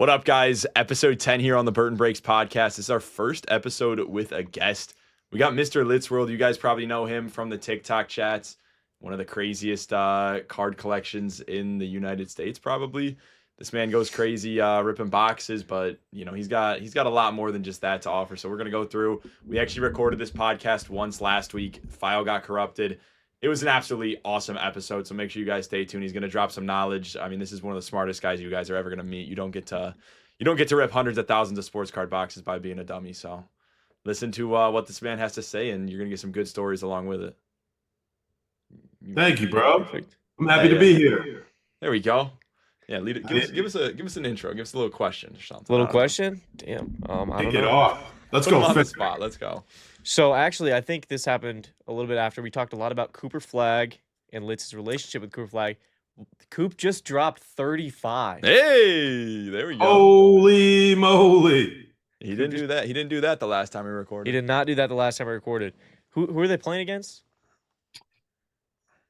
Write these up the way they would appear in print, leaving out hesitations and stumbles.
What up, guys? Episode 10 here on the Burton Breaks podcast. This is our first episode with a guest. We got Mr. Litzworld. You guys probably know him from the TikTok chats. One of the craziest card collections in the United States, probably. This man goes crazy ripping boxes, but he's got a lot more than just that to offer. So we're gonna go through. We actually recorded this podcast once last week. File got corrupted. It was an absolutely awesome episode, so make sure you guys stay tuned. He's going to drop some knowledge. I mean, this is one of the smartest guys you guys are ever going to meet. You don't get to rip hundreds of thousands of sports card boxes by being a dummy. So listen to what this man has to say, and you're going to get some good stories along with it. Thank you, bro. Perfect. I'm happy to be here. There we go. Yeah, lead it. Give us an intro. Give us a little question or something. Little question? Damn. I don't Get know. off. Let's Put go. him on the spot. Let's go. So actually, I think this happened a little bit after we talked a lot about Cooper Flagg and Litz's relationship with Cooper Flagg. Coop just dropped 35. Hey, there we go. Holy moly! He didn't do that. He didn't do that the last time we recorded. He did not do that the last time I recorded. Who are they playing against?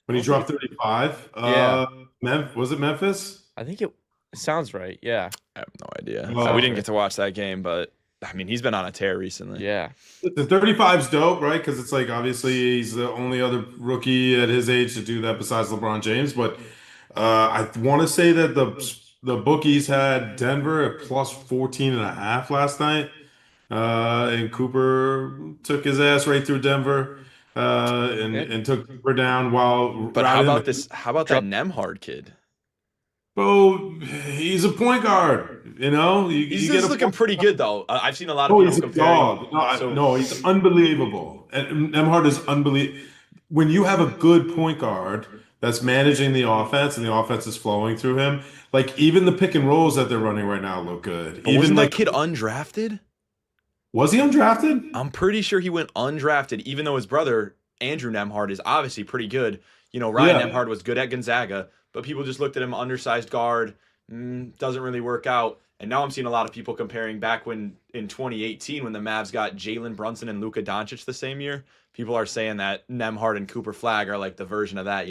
When he dropped 35, Yeah. Was it Memphis? I think it sounds right. Yeah. I have no idea. Oh, We didn't okay. get to watch that game, but I mean, he's been on a tear recently. Yeah. The 35's dope, right? Because it's like obviously he's the only other rookie at his age to do that besides LeBron James. But I want to say that the bookies had Denver at plus 14.5 last night, and Cooper took his ass right through Denver, and took Cooper down while. But how riding about the- this? How about that Nemhard kid? Bro, he's a point guard. He's you get a looking pretty good though. I've seen a lot of Oh, people he's a comparing. dog. No, So- no, he's unbelievable. And Nemhard is unbelievable. When you have a good point guard that's managing the offense and the offense is flowing through him, like even the pick and rolls that they're running right now look good. But Even wasn't like, that kid undrafted? was he undrafted? I'm pretty sure he went undrafted, even though his brother Andrew Nemhard is obviously pretty good. Ryan Yeah. Nemhard was good at Gonzaga, but people just looked at him undersized guard. Doesn't really work out. And now I'm seeing a lot of people comparing back when in 2018 when the Mavs got Jalen Brunson and Luka Doncic the same year. People are saying that Nemhard and Cooper Flagg are like the version of that.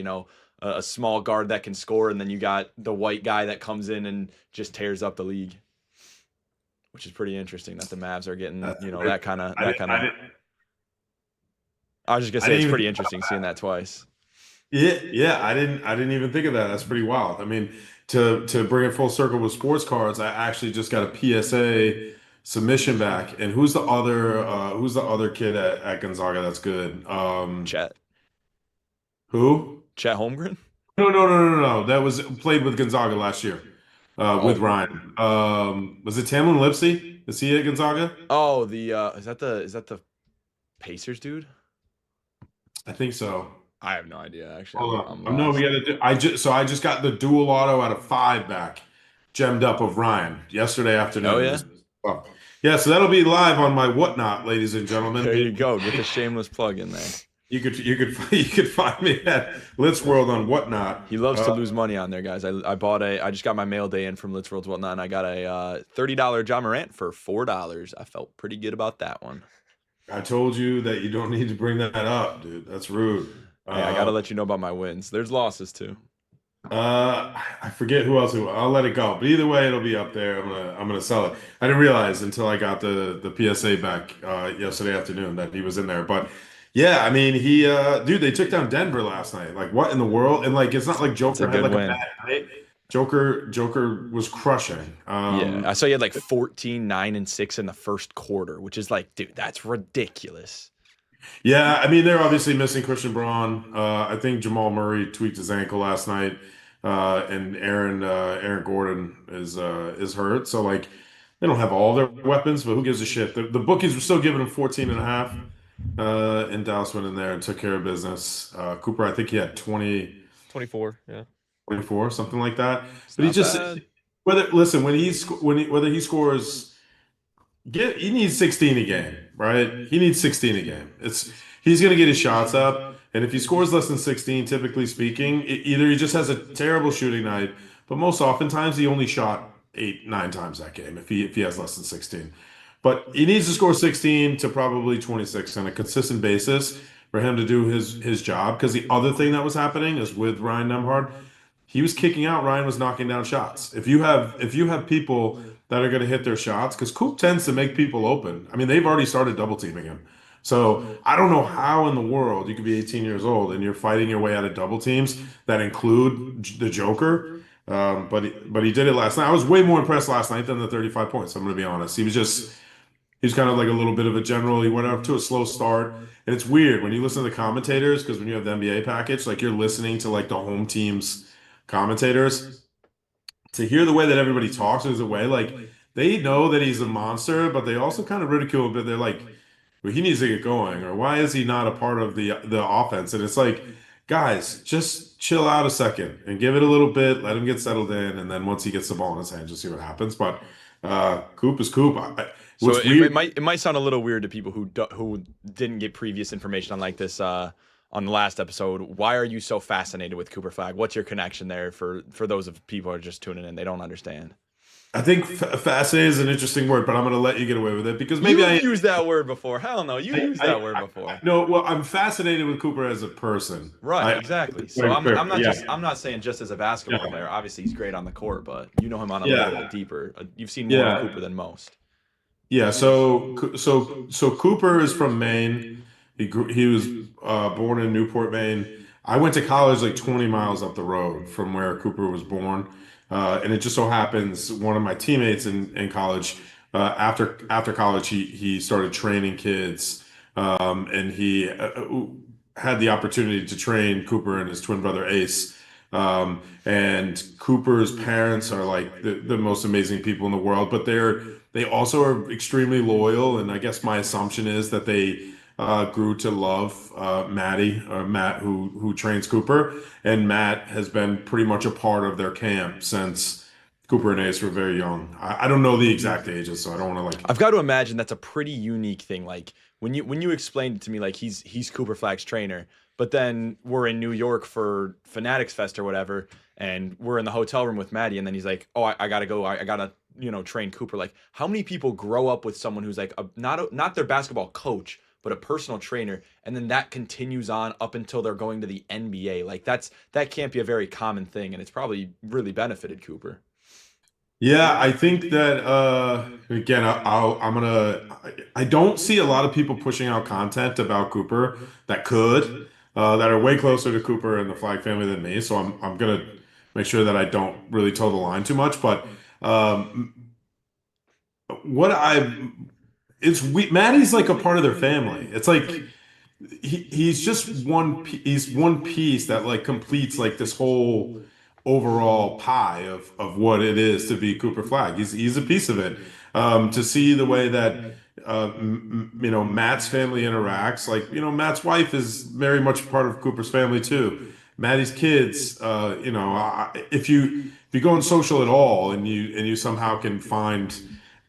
A small guard that can score, and then you got the white guy that comes in and just tears up the league, which is pretty interesting that the Mavs are getting that kind of. I was just gonna say it's pretty interesting seeing that twice. Yeah, I didn't even think of that. That's pretty wild. I mean, to bring it full circle with sports cards, I actually just got a PSA submission back. And who's the other kid at Gonzaga that's good? Chet Who? Holmgren. No. That was played with Gonzaga last year, with Ryan. Was it Tamlin Lipsey? Is he at Gonzaga? Oh, is that the Pacers dude? I think so. I have no idea actually. Hold on. I'm No, lost. we got to. I just got the dual auto out of 5 back, gemmed up of Ryan yesterday afternoon. Oh, yeah? Well, yeah. So that'll be live on my whatnot, ladies and gentlemen. There you go. Get the shameless plug in there. You could find me at Litz World on whatnot. He loves to lose money on there, guys. I just got my mail day in from Litz World's Whatnot, and I got a $30 John Morant for $4. I felt pretty good about that one. I told you that you don't need to bring that up, dude. That's rude. Hey, I gotta let you know about my wins. There's losses too. I forget who else. I'll let it go. But either way, it'll be up there. I'm gonna sell it. I didn't realize until I got the PSA back yesterday afternoon that he was in there. But yeah, I mean, dude, they took down Denver last night. Like, what in the world? And like, it's not like Joker had good like win. a bad night. Joker was crushing. Yeah, I saw you had like 14, 9, and 6 in the first quarter, which is like, dude, that's ridiculous. Yeah, I mean, they're obviously missing Christian Braun. I think Jamal Murray tweaked his ankle last night, and Aaron Gordon is hurt. So like, they don't have all their weapons, but who gives a shit? The bookies were still giving him 14.5, and Dallas went in there and took care of business. Cooper, I think he had 24. Yeah. 24, something like that. But he not just bad. whether he scores. He needs 16 a game, right? He needs 16 a game. He's going to get his shots up, and if he scores less than 16, typically speaking, either he just has a terrible shooting night, but most oftentimes he only shot 8, 9 times that game if he has less than 16. But he needs to score 16 to probably 26 on a consistent basis for him to do his job. Because the other thing that was happening is with Ryan Nemhard, he was kicking out, Ryan was knocking down shots. If you have people that are going to hit their shots because Coop tends to make people open. I mean, they've already started double teaming him. So I don't know how in the world you could be 18 years old and you're fighting your way out of double teams that include the Joker. But he did it last night. I was way more impressed last night than the 35 points. I'm going to be honest. He's kind of like a little bit of a general. He went up to a slow start. And it's weird when you listen to the commentators, because when you have the NBA package, like you're listening to like the home team's commentators. To hear the way that everybody talks is a way, like they know that he's a monster, but they also kind of ridicule him, but they're like, well, he needs to get going, or why is he not a part of the offense? And it's like, guys, just chill out a second and give it a little bit, let him get settled in, and then once he gets the ball in his hand, just see what happens. But Coop is Coop. So What's weird? it might sound a little weird to people who didn't get previous information on like this on the last episode. Why are you so fascinated with Cooper Flagg? What's your connection there for those of people who are just tuning in? They don't understand. I think fascinating is an interesting word, but I'm going to let you get away with it because maybe You've used that word before. Hell no, you used that word before. no. Well, I'm fascinated with Cooper as a person. Right, exactly. So I'm not yeah. I'm not saying just as a basketball Yeah. player. Obviously, he's great on the court, but you know him on a Yeah. little bit deeper. You've seen more of Yeah. Cooper than most. Yeah, so Cooper is from Maine. He was born in Newport, Maine. I went to college like 20 miles up the road from where Cooper was born, and it just so happens one of my teammates in college after college he started training kids, and he had the opportunity to train Cooper and his twin brother Ace. And Cooper's parents are like the most amazing people in the world, but they also are extremely loyal. And I guess my assumption is that they grew to love Matt, who trains Cooper, and Matt has been pretty much a part of their camp since Cooper and Ace were very young. I don't know the exact ages, so I don't want to like. I've got to imagine that's a pretty unique thing. Like when you explained it to me, like he's Cooper Flagg's trainer, but then we're in New York for Fanatics Fest or whatever, and we're in the hotel room with Maddie, and then he's like, "Oh, I gotta go. I gotta train Cooper." Like, how many people grow up with someone who's like not their basketball coach, but a personal trainer, and then that continues on up until they're going to the NBA? Like that can't be a very common thing, and it's probably really benefited Cooper. Yeah, I think that again, I don't see a lot of people pushing out content about Cooper that are way closer to Cooper and the Flag family than me. So I'm gonna make sure that I don't really toe the line too much. But um, what I it's we Maddie's like a part of their family. It's like he's just he's one piece that like completes like this whole overall pie of what it is to be Cooper Flag. He's a piece of it. To see the way that Matt's family interacts, like Matt's wife is very much part of Cooper's family too. Maddie's kids, if you go on social at all and you somehow can find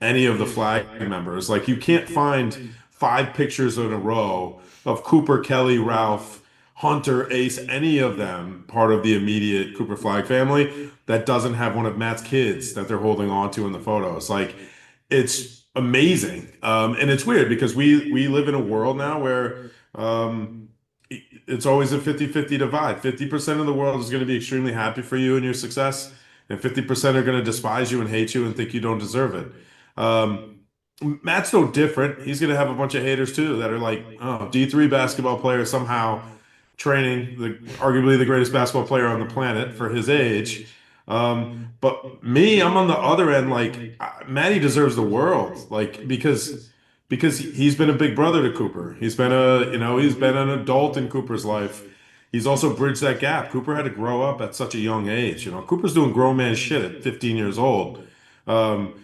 any of the Flag members, like you can't find 5 pictures in a row of Cooper, Kelly, Ralph, Hunter, Ace, any of them part of the immediate Cooper Flag family that doesn't have one of Matt's kids that they're holding on to in the photos. Like it's amazing. And it's weird because we live in a world now where it's always a 50-50 divide. 50% of the world is going to be extremely happy for you and your success, and 50% are going to despise you and hate you and think you don't deserve it. Matt's no different. He's going to have a bunch of haters too that are like, oh, D3 basketball player somehow training arguably the greatest basketball player on the planet for his age. But me, I'm on the other end. Like Matty deserves the world, like because he's been a big brother to Cooper. He's been an adult in Cooper's life. He's also bridged that gap. Cooper had to grow up at such a young age. Cooper's doing grown man shit at 15 years old. Um,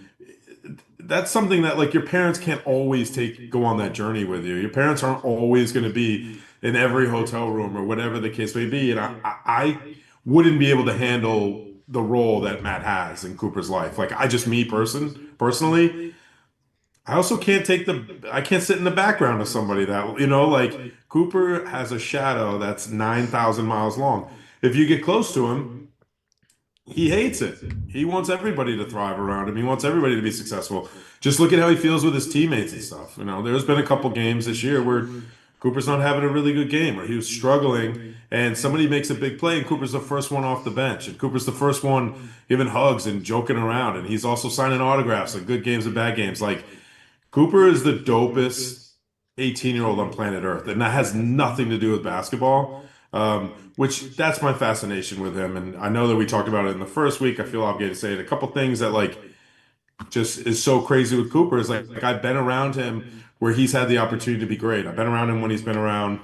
that's something that like your parents can't always go on that journey with you. Your parents aren't always going to be in every hotel room or whatever the case may be. And I wouldn't be able to handle the role that Matt has in Cooper's life. Like personally, I also I can't sit in the background of somebody that, like Cooper has a shadow that's 9,000 miles long. If you get close to him, he hates it. He wants everybody to thrive around him. He wants everybody to be successful. Just look at how he feels with his teammates and stuff. There's been a couple games this year where Cooper's not having a really good game, or he was struggling, and somebody makes a big play, and Cooper's the first one off the bench, and Cooper's the first one giving hugs and joking around, and he's also signing autographs, like good games and bad games. Like Cooper is the dopest 18-year-old on planet Earth, and that has nothing to do with basketball. Which that's my fascination with him, and I know that we talked about it in the first week. I feel obligated to say it. A couple things that like just is so crazy with Cooper is like I've been around him where he's had the opportunity to be great. I've been around him when he's been around.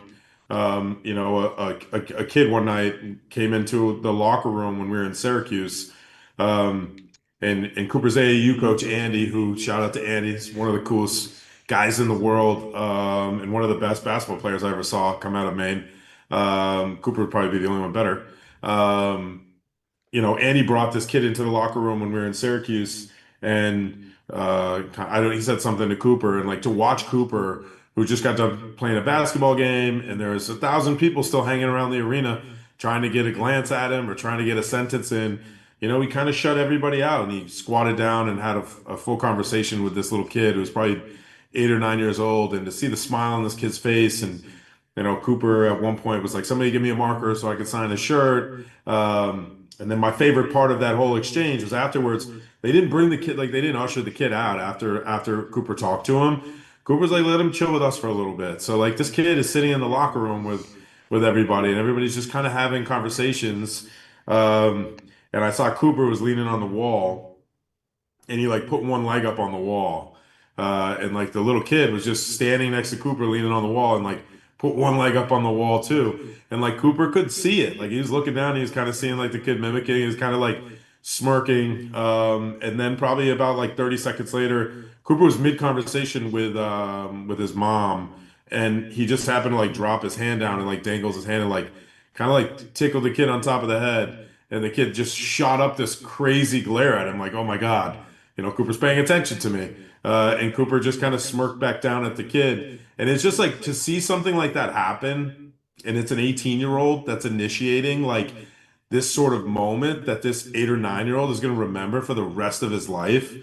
A kid one night came into the locker room when we were in Syracuse, um, and Cooper's AAU coach Andy, who shout out to Andy, he's one of the coolest guys in the world, and one of the best basketball players I ever saw come out of Maine. Cooper would probably be the only one better. Um, Andy brought this kid into the locker room when we were in Syracuse, and I don't. He said something to Cooper, and like to watch Cooper, who just got done playing a basketball game, and there's 1,000 people still hanging around the arena trying to get a glance at him or trying to get a sentence in. He kind of shut everybody out, and he squatted down and had a full conversation with this little kid who was probably 8 or 9 years old, and to see the smile on this kid's face, and Cooper at one point was like, "Somebody give me a marker so I could sign a shirt." And then my favorite part of that whole exchange was afterwards, they didn't bring the kid, like they didn't usher the kid out after Cooper talked to him. Cooper's like, let him chill with us for a little bit. So like this kid is sitting in the locker room with everybody, and everybody's just kind of having conversations. And I saw Cooper was leaning on the wall, and he like put one leg up on the wall. And like the little kid was just standing next to Cooper leaning on the wall and like put one leg up on the wall too. And like Cooper could see it. Like he was looking down, he was kind of seeing like the kid mimicking, he was kind of like smirking. And then probably about like 30 seconds later, Cooper was mid-conversation with his mom, and he just happened to like drop his hand down and like dangles his hand and like kind of like tickled the kid on top of the head. And the kid just shot up this crazy glare at him, like, oh my God, Cooper's paying attention to me. And Cooper just kind of smirked back down at the kid. And it's just like to see something like that happen, and it's an 18-year-old that's initiating like this sort of moment that this 8 or 9-year-old is going to remember for the rest of his life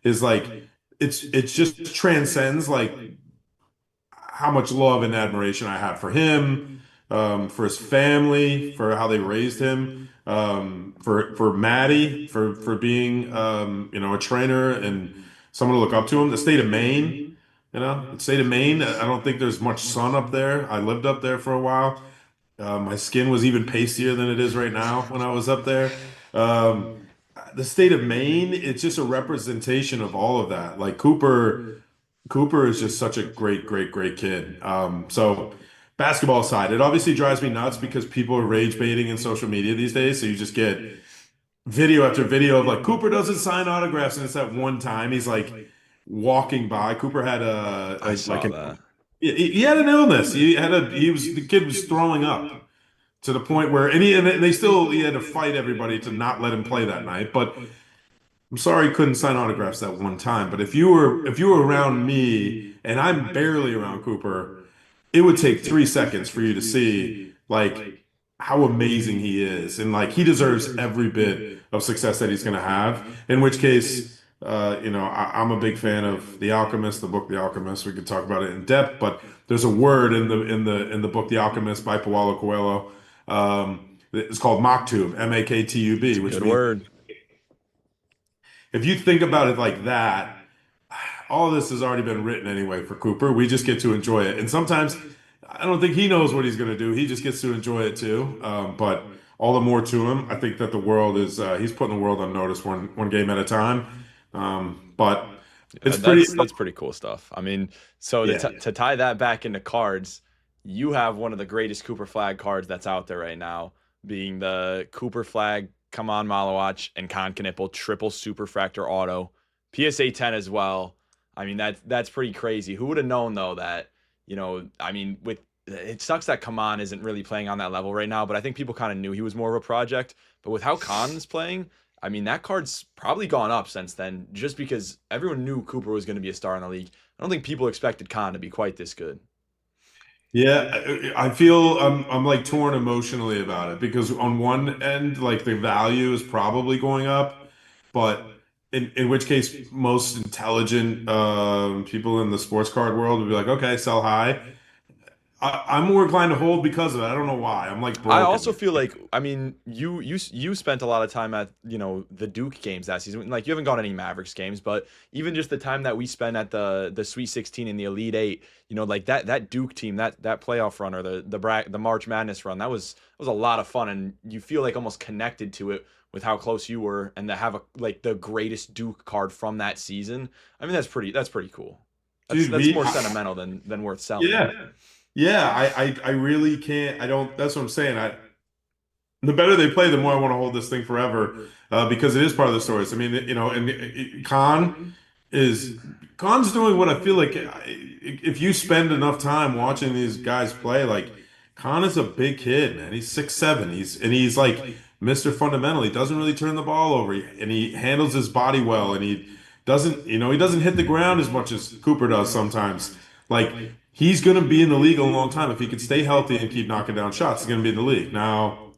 is like it's just transcends like how much love and admiration I have for him, for his family, for how they raised him, for Maddie, for being a trainer and someone to look up to him. The state of Maine, the state of Maine. I don't think there's much sun up there. I lived up there for a while. My skin was even pastier than it is right now when I was up there. Um, the state of Maine, it's just a representation of all of that. Like Cooper is just such a great, great, great kid. So basketball side, it obviously drives me nuts because people are rage baiting in social media these days. So you just get video after video of like Cooper doesn't sign autographs, and it's that one time he's like walking by. Cooper had I saw that. he had an illness. The kid was throwing up to the point where and they still he had to fight everybody to not let him play that night. But I'm sorry he couldn't sign autographs that one time, but if you were around me and I'm barely around Cooper, it would take 3 seconds for you to see like how amazing he is, and like he deserves every bit of success that he's going to have. In which case, I'm a big fan of The Alchemist, the book The Alchemist. We could talk about it in depth, but there's a word in the book The Alchemist by Paulo Coelho. It's called Maktub, Maktub, which Good means word. if you think about it like that, all of this has already been written anyway for Cooper. We just get to enjoy it. And sometimes I don't think he knows what he's going to do. He just gets to enjoy it too. But all the more to him, I think that the world is, he's putting the world on notice one game at a time. But it's pretty, That's pretty cool stuff. I mean, so yeah. to tie that back into cards, you have one of the greatest Cooper Flagg cards that's out there right now, being the Cooper Flagg Come On Malawach and Con Knipple triple superfractor auto, PSA 10 as well. I mean, that's pretty crazy. Who would have known though that, I mean, with it sucks that Kaman isn't really playing on that level right now, but I think people kind of knew he was more of a project. But with how Khan's playing, I mean, that card's probably gone up since then, just because everyone knew Cooper was going to be a star in the league. I don't think people expected Khan to be quite this good. Yeah, I feel I'm like torn emotionally about it because on one end, like the value is probably going up, but in which case most intelligent people in the sports card world would be like, okay, sell high. I'm more inclined to hold because of it. I don't know why. I'm like I broken. also feel like, I mean, you spent a lot of time at, the Duke games that season. Like, you haven't gone any Mavericks games, but even just the time that we spent at the Sweet 16 and the Elite Eight, like that Duke team, that playoff run, or the March Madness run, that was a lot of fun, and you feel like almost connected to it with how close you were, and to have like the greatest Duke card from that season. I mean, that's pretty cool. That's Dude, that's more sentimental than worth selling. yeah. Yeah, I really can't. I don't. That's what I'm saying. The better they play, the more I want to hold this thing forever, because it is part of the stories. I mean, and is Khan's doing what I feel like. If you spend enough time watching these guys play, like Khan is a big kid, man. He's 6'7". He's like Mr. Fundamental. He doesn't really turn the ball over, and he handles his body well, and he doesn't hit the ground as much as Cooper does sometimes. Like he's going to be in the league a long time if he can stay healthy and keep knocking down shots. He's going to be in the league now.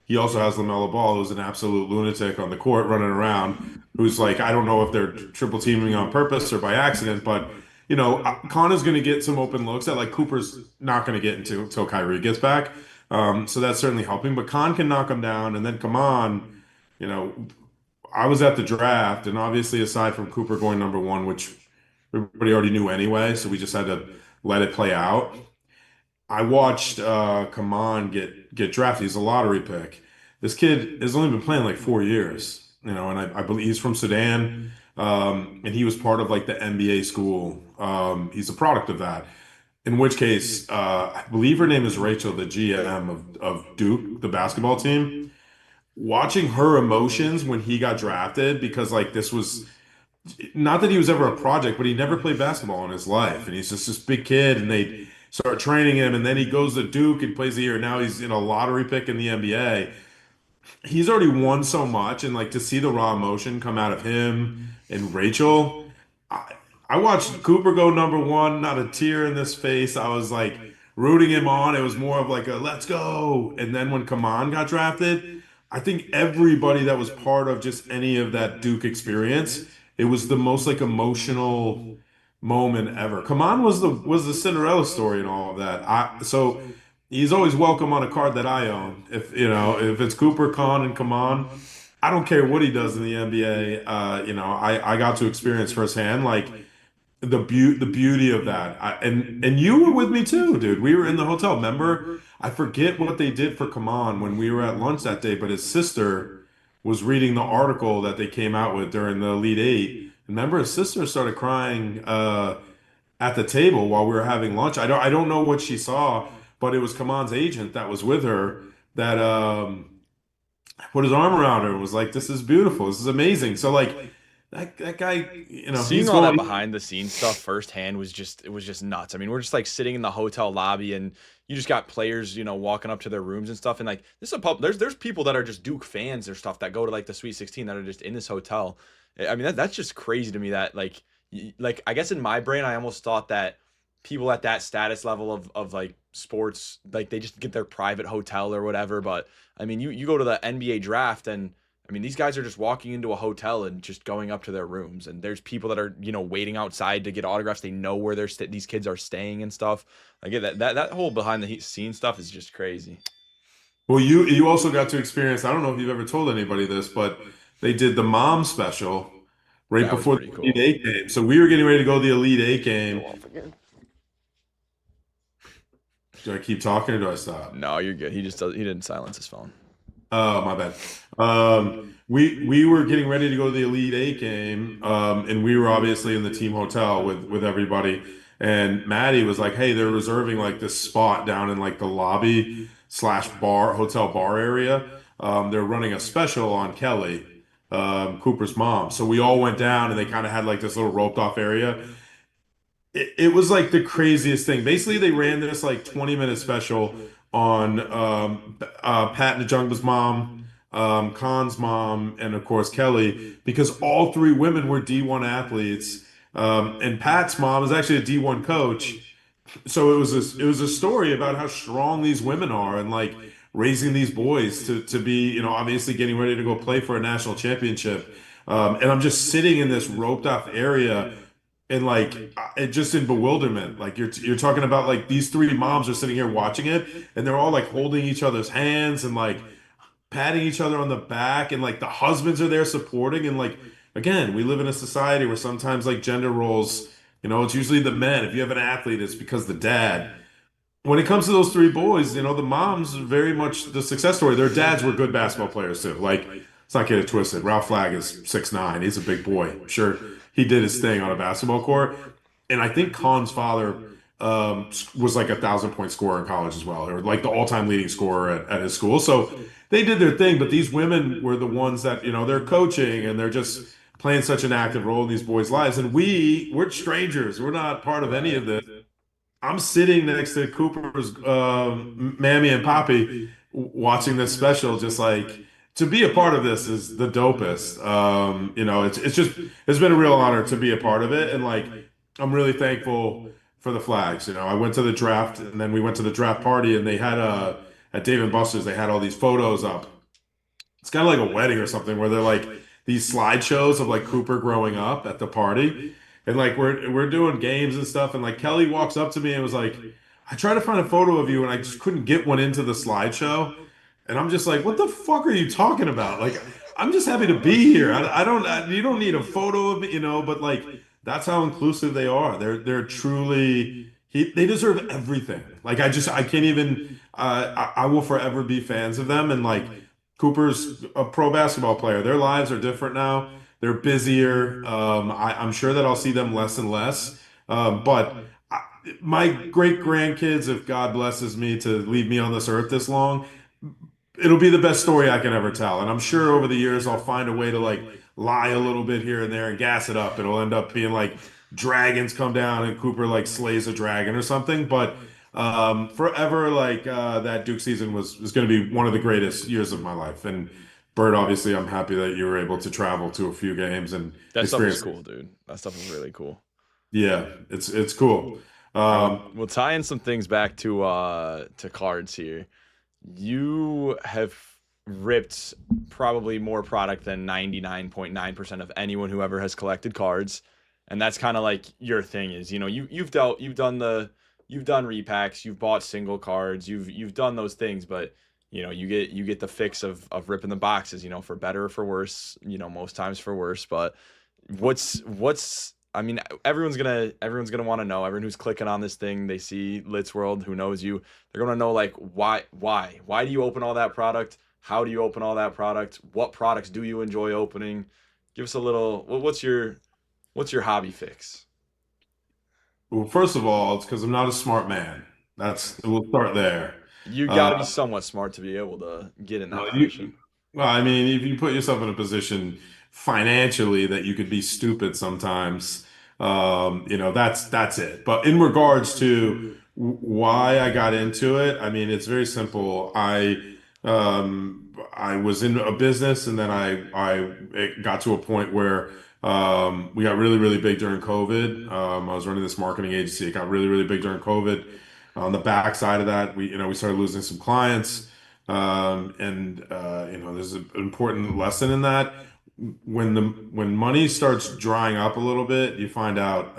He also has LaMelo Ball, who's an absolute lunatic on the court running around, who's like, I don't know if they're triple teaming on purpose or by accident, but Khan is going to get some open looks that like Cooper's not going to get into until Kyrie gets back. So that's certainly helping. But Khan can knock him down, and then come on, you know, I was at the draft, and obviously aside from Cooper going number one, which everybody already knew anyway, so we just had to let it play out. I watched Kaman get drafted. He's a lottery pick. This kid has only been playing like 4 years, and I believe he's from Sudan, and he was part of like the NBA school. He's a product of that. In which case, I believe her name is Rachel, the GM of Duke, the basketball team. Watching her emotions when he got drafted, because like this was not that he was ever a project, but he never played basketball in his life, and he's just this big kid, and they start training him, and then he goes to Duke and plays a year. Now he's in a lottery pick in the NBA. He's already won so much, and like to see the raw emotion come out of him and Rachel. I, I watched Cooper go number one, not a tear in this face. I was like rooting him on. It was more of like a let's go. And then when Kaman got drafted, I think everybody that was part of just any of that Duke experience, it was the most like emotional moment ever. Kaman was the Cinderella story and all of that. So he's always welcome on a card that I own. If it's Cooper, Khan, and Kaman, I don't care what he does in the NBA. I got to experience firsthand like the beauty of that. And you were with me too, dude. We were in the hotel. Remember? I forget what they did for Kaman when we were at lunch that day, but his sister was reading the article that they came out with during the Elite Eight. Remember, his sister started crying at the table while we were having lunch. I don't know what she saw, but it was Kaman's agent that was with her that put his arm around her and was like, "This is beautiful. This is amazing." So like that guy, Seeing he's all that going. behind the scenes stuff firsthand was just nuts. I mean, we're just like sitting in the hotel lobby, and you just got players, walking up to their rooms and stuff. And like this is a pub. There's people that are just Duke fans or stuff that go to like the Sweet 16 that are just in this hotel. I mean, that's just crazy to me that like I guess in my brain I almost thought that people at that status level of like sports, like they just get their private hotel or whatever. But I mean, you go to the NBA draft, and I mean, these guys are just walking into a hotel and just going up to their rooms, and there's people that are, waiting outside to get autographs. They know where these kids are staying and stuff. Like that whole behind the scenes stuff is just crazy. Well, you also got to experience. I don't know if you've ever told anybody this, but they did the mom special right That was before the pretty Elite cool. Eight game. So we were getting ready to go to the Elite Eight Go game. off again. Do I keep talking or do I stop? No, you're good. He didn't silence his phone. Oh, my bad. We were getting ready to go to the Elite Eight game, and we were obviously in the team hotel with everybody. And Maddie was like, "Hey, they're reserving like this spot down in like the lobby slash bar hotel bar area. They're running a special on Kelly, Cooper's mom. So we all went down, and they kind of had like this little roped off area. It was like the craziest thing. Basically, they ran this like 20-minute special on Pat Najungba's mom, Khan's mom, and of course Kelly, because all three women were D1 athletes. And Pat's mom is actually a D1 coach. So it was a story about how strong these women are and like raising these boys to be, obviously getting ready to go play for a national championship. And I'm just sitting in this roped off area and like it just in bewilderment. Like you're talking about like these three moms are sitting here watching it, and they're all like holding each other's hands and like patting each other on the back, and like the husbands are there supporting. And like again, we live in a society where sometimes like gender roles, it's usually the men. If you have an athlete, it's because the dad. When it comes to those three boys, the moms are very much the success story. Their dads were good basketball players too. Like, let's not get it twisted. Ralph Flagg is 6'9". He's a big boy. I'm sure he did his thing on a basketball court. And I think Khan's father was like 1,000 point scorer in college as well, or like the all-time leading scorer at his school. So they did their thing, but these women were the ones that, they're coaching and they're just playing such an active role in these boys' lives. And we're strangers. We're not part of any Right. of this. I'm sitting next to Cooper's Mammy and Poppy watching this special, just like to be a part of this is the dopest. It's been a real honor to be a part of it, and like I'm really thankful for the Flags. I went to the draft, and then we went to the draft party, and they had at Dave and Buster's they had all these photos up. It's kind of like a wedding or something where they're like these slideshows of like Cooper growing up at the party. And like we're doing games and stuff, and like Kelly walks up to me and was like, I tried to find a photo of you and I just couldn't get one into the slideshow. And I'm just like, what the fuck are you talking about? Like, I'm just happy to be here. You don't need a photo of me, but like that's how inclusive they are. They're truly they deserve everything. Like I can't even I will forever be fans of them. And like Cooper's a pro basketball player. Their lives are different now. They're busier. I'm sure that I'll see them less and less. But my great grandkids, if God blesses me to leave me on this earth this long, it'll be the best story I can ever tell. And I'm sure over the years I'll find a way to like lie a little bit here and there and gas it up. It'll end up being like dragons come down and Cooper like slays a dragon or something. But forever, like that Duke season was going to be one of the greatest years of my life. And Bert, obviously, I'm happy that you were able to travel to a few games and That stuff was experience. cool, dude. That stuff was really cool. Yeah, it's cool. And we'll Um, we'll tie in some things back to cards here. You have ripped probably more product than 99.9% of anyone who ever has collected cards. And that's kind of like your thing is, you've done repacks, you've bought single cards, you've done those things, but you get the fix of ripping the boxes, for better or for worse, most times for worse. But what's I mean, everyone's gonna want to know. Everyone who's clicking on this thing, they see Litz World, who knows you. They're gonna know like why do you open all that product? How do you open all that product? What products do you enjoy opening? Give us a little. What's your hobby fix? well, first of all, it's because I'm not a smart man. We'll start there. You got to be Uh, somewhat smart to be able to get in that No, position. well, I mean, if you put yourself in a position financially that you could be stupid sometimes, that's it. But in regards to why I got into it, I mean, it's very simple. I was in a business, and then it got to a point where we got really, really big during COVID. I was running this marketing agency. It got really, really big during COVID. On the backside of that, we started losing some clients. There's an important lesson in that. When money starts drying up a little bit, you find out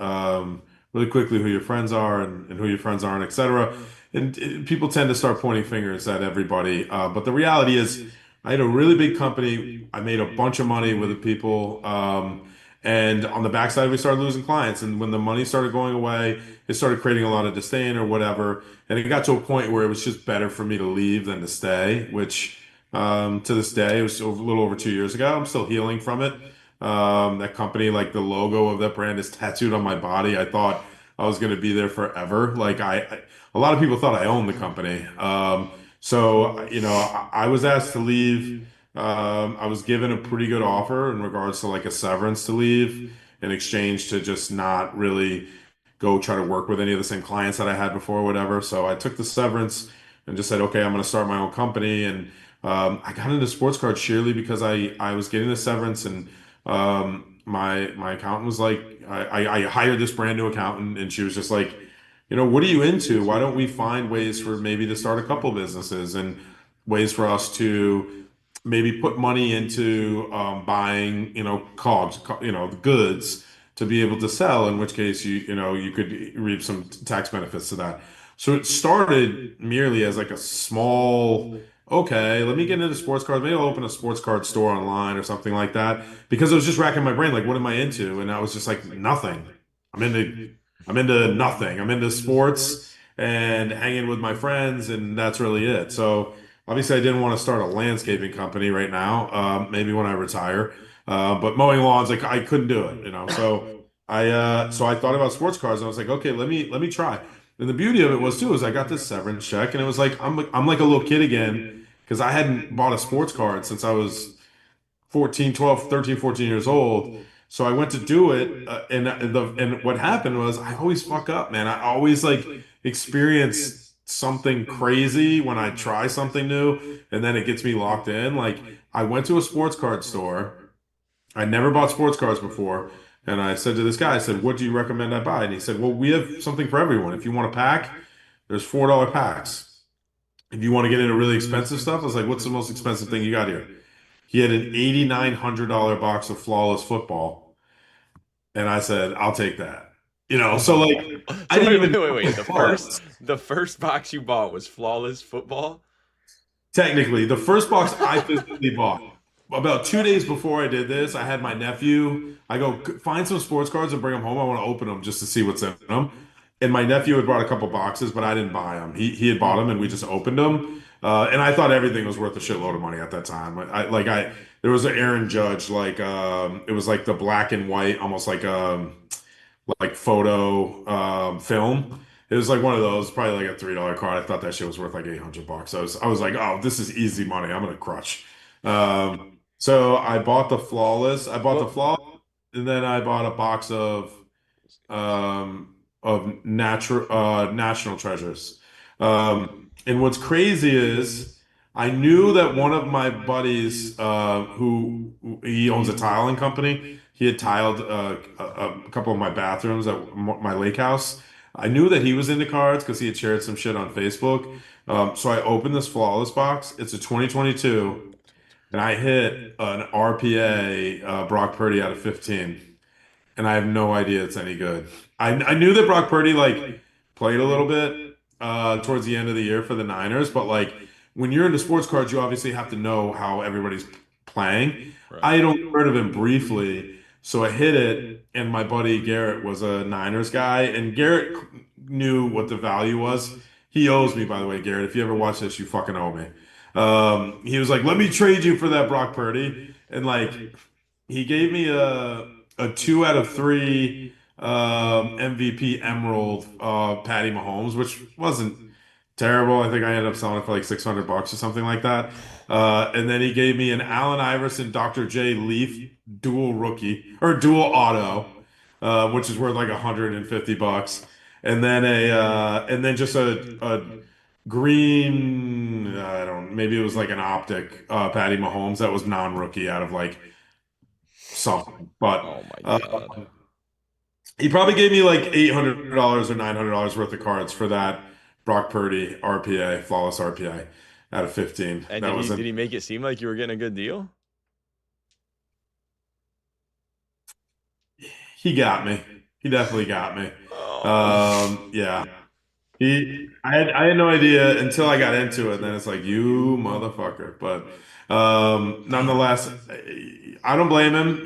really quickly who your friends are and who your friends aren't, etc. And people tend to start pointing fingers at everybody. But the reality is, I had a really big company. I made a bunch of money with the people. And on the backside, we started losing clients. And when the money started going away, it started creating a lot of disdain or whatever. And it got to a point where it was just better for me to leave than to stay, which to this day, it was a little over 2 years ago. I'm still healing from it. That company, like the logo of that brand is tattooed on my body. I thought I was going to be there forever. Like a lot of people thought I owned the company. I was asked to leave. I was given a pretty good offer in regards to like a severance to leave in exchange to just not really go try to work with any of the same clients that I had before or whatever. So I took the severance and just said, okay, I'm going to start my own company. And I got into sports cards sheerly because I was getting the severance, and my accountant was like, I hired this brand new accountant, and she was just like, what are you into? Why don't we find ways for maybe to start a couple businesses and ways for us to maybe put money into buying, cogs, goods to be able to sell, in which case you could reap some tax benefits to that. So it started merely as like a small, okay, let me get into sports cards. Maybe I'll open a sports card store online or something like that. Because I was just racking my brain, like, what am I into? And I was just like, nothing. I'm into I'm into nothing. I'm into sports and hanging with my friends, and that's really it. So obviously I didn't want to start a landscaping company right now. Maybe when I retire. But mowing lawns, like I couldn't do it. So I thought about sports cars and I was like, okay, let me try. And the beauty of it was too is I got this severance check and it was like I'm like a little kid again because I hadn't bought a sports card since I was 14, 12, 13, 14 years old. So I went to do it, and what happened was I always fuck up, man. I always like experience something crazy when I try something new, and then it gets me locked in. Like I went to a sports card store. I never bought sports cards before, and I said to this guy, I said, "What do you recommend I buy?" And he said, "Well, we have something for everyone. If you want a pack, there's $4 packs. If you want to get into really expensive stuff," I was like, "What's the most expensive thing you got here?" He had an $8,900 box of flawless football. And I said, I'll take that. So like Oh. I So didn't wait, even wait, know wait, what wait. it was. The first box you bought was flawless football? Technically, the first box I physically bought. About 2 days before I did this, I had my nephew. I go find some sports cards and bring them home. I want to open them just to see what's in them. And my nephew had brought a couple boxes, but I didn't buy them. He had bought them, and we just opened them. And I thought everything was worth a shitload of money at that time. I there was an Aaron Judge it was like the black and white, almost like photo film. It was like one of those, probably like a $3 card. I thought that shit was worth like 800 bucks. I was like, oh, this is easy money. I'm gonna crush. So I bought the flawless. I bought the Well, flawless, and then I bought a box of national treasures. And what's crazy is I knew that one of my buddies, who he owns a tiling company, he had tiled a couple of my bathrooms at my lake house. I knew that he was into cards because he had shared some shit on Facebook. So I opened this flawless box. It's a 2022, and I hit an RPA Brock Purdy out of 15, and I have no idea it's any good. I knew that Brock Purdy like played a little bit towards the end of the year for the Niners, but like when you're into sports cards, you obviously have to know how everybody's playing. I Right. had only heard of him briefly, so I hit it, and my buddy Garrett was a Niners guy, and Garrett knew what the value was. He owes me, by the way, Garrett. If you ever watch this, you fucking owe me. He was like, "Let me trade you for that Brock Purdy," and like he gave me a 2 out of 3 MVP Emerald Patty Mahomes, which wasn't terrible. I think I ended up selling it for like 600 bucks or something like that. And then he gave me an Allen Iverson Dr. J Leaf dual rookie or dual auto, which is worth like 150 bucks. And then just a green, I don't, maybe it was like an optic Patty Mahomes that was non-rookie out of like something. But Oh my uh, God. he probably gave me like $800 or $900 worth of cards for that Brock Purdy RPA, flawless RPA out of 15. And That did was he it. did he make it seem like you were getting a good deal? He got me. He definitely got me. Oh. Yeah. I had no idea until I got into it, and then it's like, you motherfucker. But nonetheless, I don't blame him.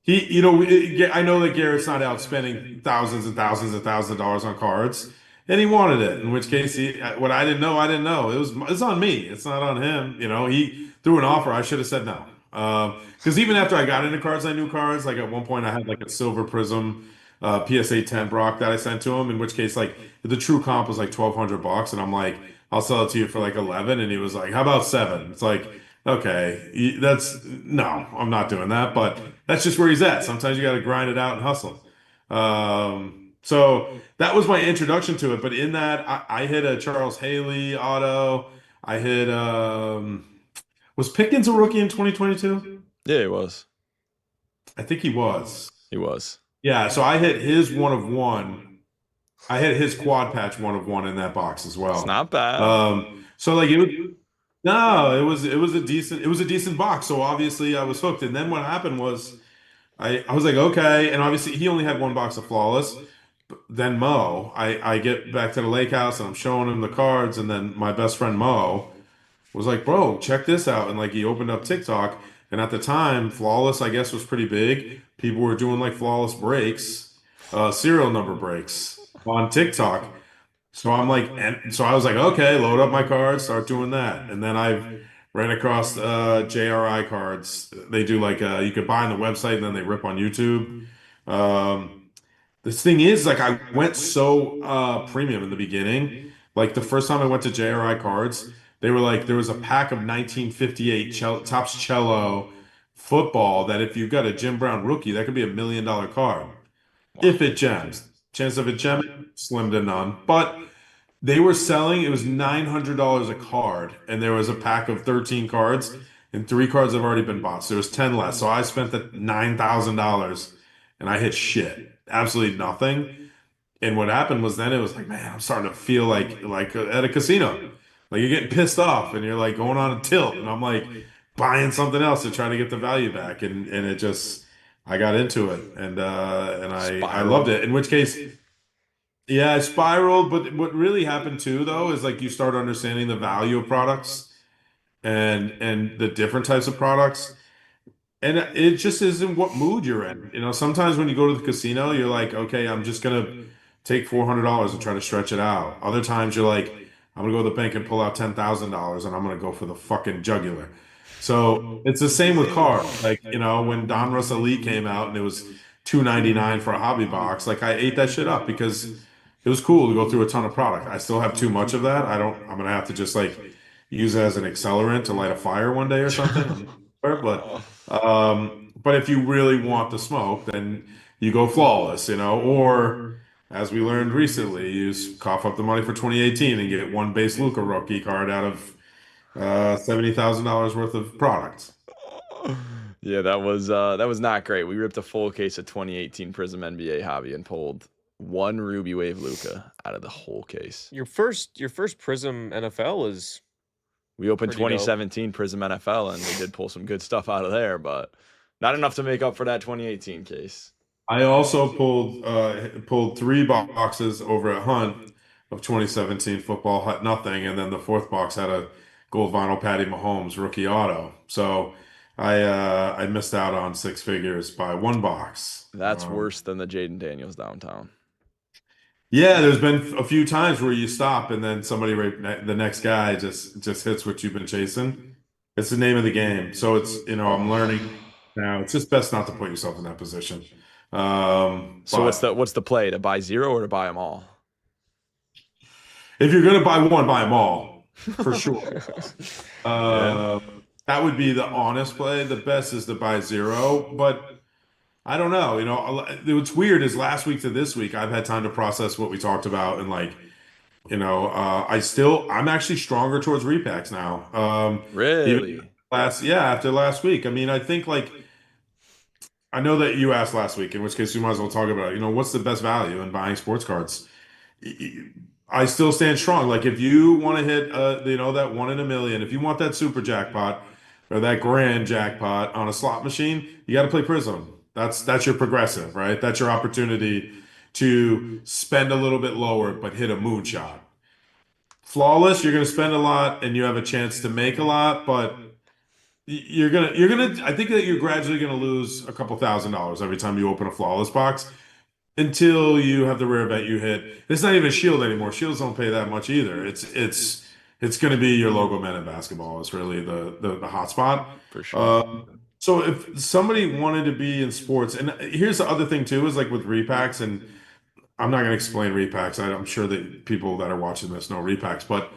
I know that Garrett's not out spending thousands and thousands and thousands of dollars on cards, and he wanted it. In which case, what I didn't know, I didn't know. It's on me. It's not on him. He threw an offer. I should have said no. Because even after I got into cards, I knew cards. Like at one point, I had like a Silver Prism PSA 10 Brock that I sent to him. In which case, like the true comp was like 1,200 bucks, and I'm like, I'll sell it to you for like 11, and he was like, how about 7? It's like, okay, that's no, I'm not doing that, but that's just where he's at. Sometimes you got to grind it out and hustle. So that was my introduction to it. But in that, I hit a Charles Haley auto. I hit was Pickens a rookie in 2022? Yeah, it was. I think he was. He was. Yeah, so I hit his 1 of 1. I hit his quad patch 1 of 1 in that box as It's well. not bad. So like it was no, it was a decent box. So obviously I was hooked. And then what happened was I was like, okay. And obviously, he only had one box of Flawless. Then Mo, I get back to the lake house and I'm showing him the cards. And then my best friend Mo was like, bro, check this out. And like, he opened up TikTok. And at the time, Flawless, I guess, was pretty big. People were doing like Flawless breaks, serial number breaks on TikTok. So I'm like, and so I was like, okay, load up my cards, start doing that. And then I ran across JRI cards. They do like you could buy on the website and then they rip on YouTube. Um, this thing is like I went so premium in the beginning. Like the first time I went to JRI cards, they were like there was a pack of 1958 Topps Cello football that if you got a Jim Brown rookie, that could be $1 million card Wow. if it gems. Chance of it gemming, slim to none. But they were selling, it was $900 a card, and there was a pack of 13 cards, and three cards have already been bought. So there was 10 less. So I spent the $9,000 and I hit shit. Absolutely nothing. And what happened was then it was like, man, I'm starting to feel like at a casino. Like you're getting pissed off and you're like going on a tilt. And I'm like buying something else to try to get the value back. And it just I got into it and I loved Spiraled. it. In which case yeah, I spiraled, but what really happened too, though, is like you start understanding the value of products and the different types of products. And it just is in what mood you're in. You know, sometimes when you go to the casino, you're like, okay, I'm just gonna take $400 and try to stretch it out. Other times you're like, I'm gonna go to the bank and pull out $10,000 and I'm gonna go for the fucking jugular. So it's the same with cards. Like, you know, when Don Russ Elite came out and it was 299 for a hobby box, like I ate that shit up because it was cool to go through a ton of product. I still have too much of that. I'm gonna have to just like use it as an accelerant to light a fire one day or something. Oh. But if you really want the smoke, then you go flawless, you know, or as we learned recently, you cough up the money for 2018 and get one base Luca rookie card out of $70,000 worth of product. Yeah, that was not great. We ripped a full case of 2018 Prism NBA Hobby and pulled one Ruby Wave Luca out of the whole case. Your first Prism NFL is We opened pretty dope. 2017 Prism NFL and we did pull some good stuff out of there, but not enough to make up for that 2018 case. I also pulled three boxes over at Hunt of 2017 football, Hunt nothing, and then the fourth box had a gold vinyl Patty Mahomes rookie auto. So I missed out on six figures by one box. That's worse than the Jaden Daniels downtown. Yeah, there's been a few times where you stop and then somebody the next guy just hits what you've been chasing. It's the name of the game. So it's I'm Oh. learning now. It's just best not to put yourself in that position. So But what's the play, to buy zero or to buy them all? if you're gonna buy one, buy them all for sure. Yeah. Uh, that would be the honest play. The best is to buy zero, but I don't know. What's weird is last week to this week, I've had time to process what we talked about and like. I'm actually stronger towards repacks now. Even Really? after last week. I mean, I think like I know that you asked last week, in which case you might as well talk about, what's the best value in buying sports cards? I still stand strong. Like if you want to hit, that one in a million, if you want that super jackpot or that grand jackpot on a slot machine, you got to play Prism. That's your progressive, right? That's your opportunity to spend a little bit lower but hit a moonshot. Flawless, you're going to spend a lot and you have a chance to make a lot, but I think that you're gradually going to lose a couple $1,000 every time you open a flawless box until you have the rare event you hit. It's not even a shield anymore. Shields don't pay that much either. It's going to be your logo men in basketball is really the hot spot. For sure. So if somebody wanted to be in sports, and here's the other thing too, is like with repacks, and I'm not going to explain repacks. I'm sure that people that are watching this know repacks, but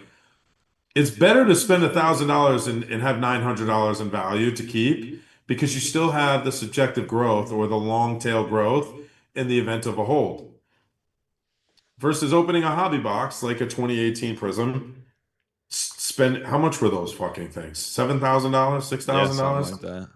it's better to spend $1,000 and have $900 in value to keep because you still have the subjective growth or the long tail growth in the event of a hold. Versus opening a hobby box like a 2018 Prism, spend how much were those fucking things? $7,000, Yeah, something $6,000? like that.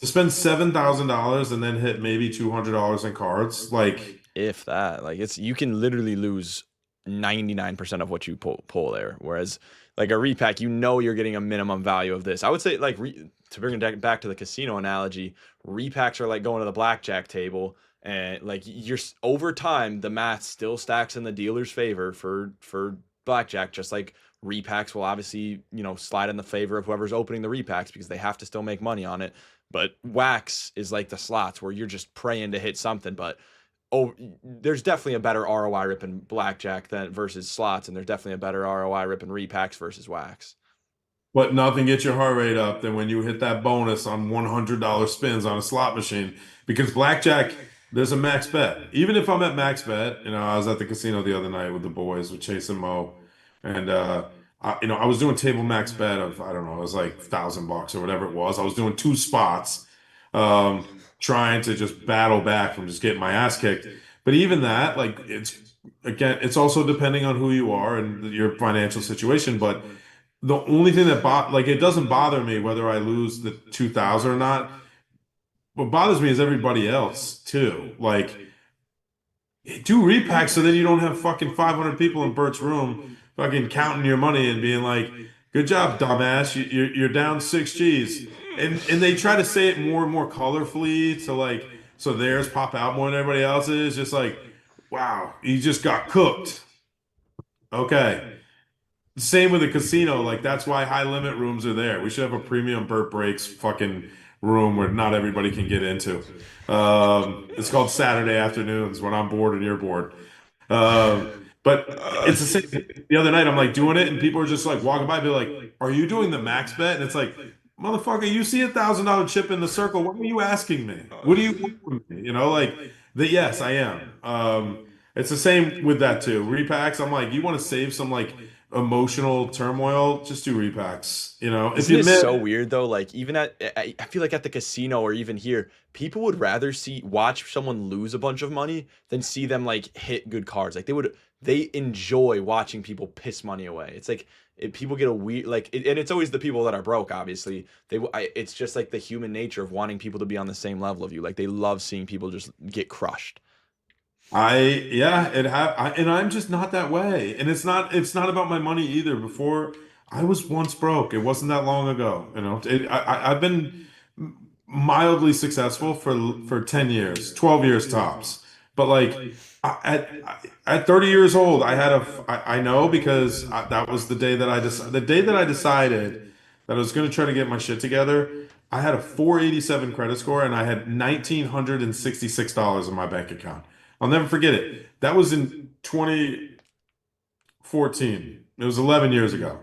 To spend $7,000 and then hit maybe $200 in cards, like If that, like you can literally lose 99% of what you pull there. Whereas like a repack, you know you're getting a minimum value of this. I would say like to bring it back to the casino analogy, repacks are like going to the blackjack table, and like you're over time the math still stacks in the dealer's favor for blackjack, just like repacks will obviously slide in the favor of whoever's opening the repacks because they have to still make money on it. But wax is like the slots where you're just praying to hit something. But there's definitely a better ROI ripping blackjack than versus slots, and there's definitely a better ROI ripping repacks versus wax. But nothing gets your heart rate up than when you hit that bonus on $100 spins on a slot machine. Because blackjack, there's a max bet. Even if I'm at max bet, I was at the casino the other night with the boys, with Chase and Mo, and I was doing table max bet of, I don't know, it was like $1,000 or whatever it was. I was doing two spots, trying to just battle back from just getting my ass kicked. But even that, like, it's also depending on who you are and your financial situation. But the only thing that it doesn't bother me whether I lose the 2,000 or not. What bothers me is everybody else too. Like, do repacks so then you don't have fucking 500 people in Bert's room fucking counting your money and being like, "Good job, dumbass. You're down 6 G's." And they try to say it more and more colorfully to like so theirs pop out more than everybody else's. Just like, wow, you just got cooked. Okay. Same with the casino. Like that's why high limit rooms are there. We should have a premium Burt Breaks fucking room where not everybody can get into. It's called Saturday afternoons when I'm bored and you're bored. But it's the same. The other night I'm like doing it and people are just like walking by, be like, "Are you doing the max bet?" And it's like, motherfucker, you see $1,000 chip in the circle. What are you asking me? What do you want from me? Like that. Yes, I am. It's the same with that too. Repacks. I'm like, you want to save some like emotional turmoil, just do repacks. If Isn't you it so miss, weird though? Like even I feel like at the casino or even here, people would rather watch someone lose a bunch of money than see them like hit good cards. Like they enjoy watching people piss money away. It's like people get a weird and it's always the people that are broke. Obviously, it's just like the human nature of wanting people to be on the same level of you. Like they love seeing people just get crushed. yeah, and I'm just not that way. And it's not about my money either. Before I was once broke. It wasn't that long ago. I've been mildly successful for 10 years, 12 years tops. But like at 30 years old, I know because that was the day that I decided that I was going to try to get my shit together. I had a 487 credit score and I had $1,966 in my bank account. I'll never forget it. That was in 2014. It was 11 years ago.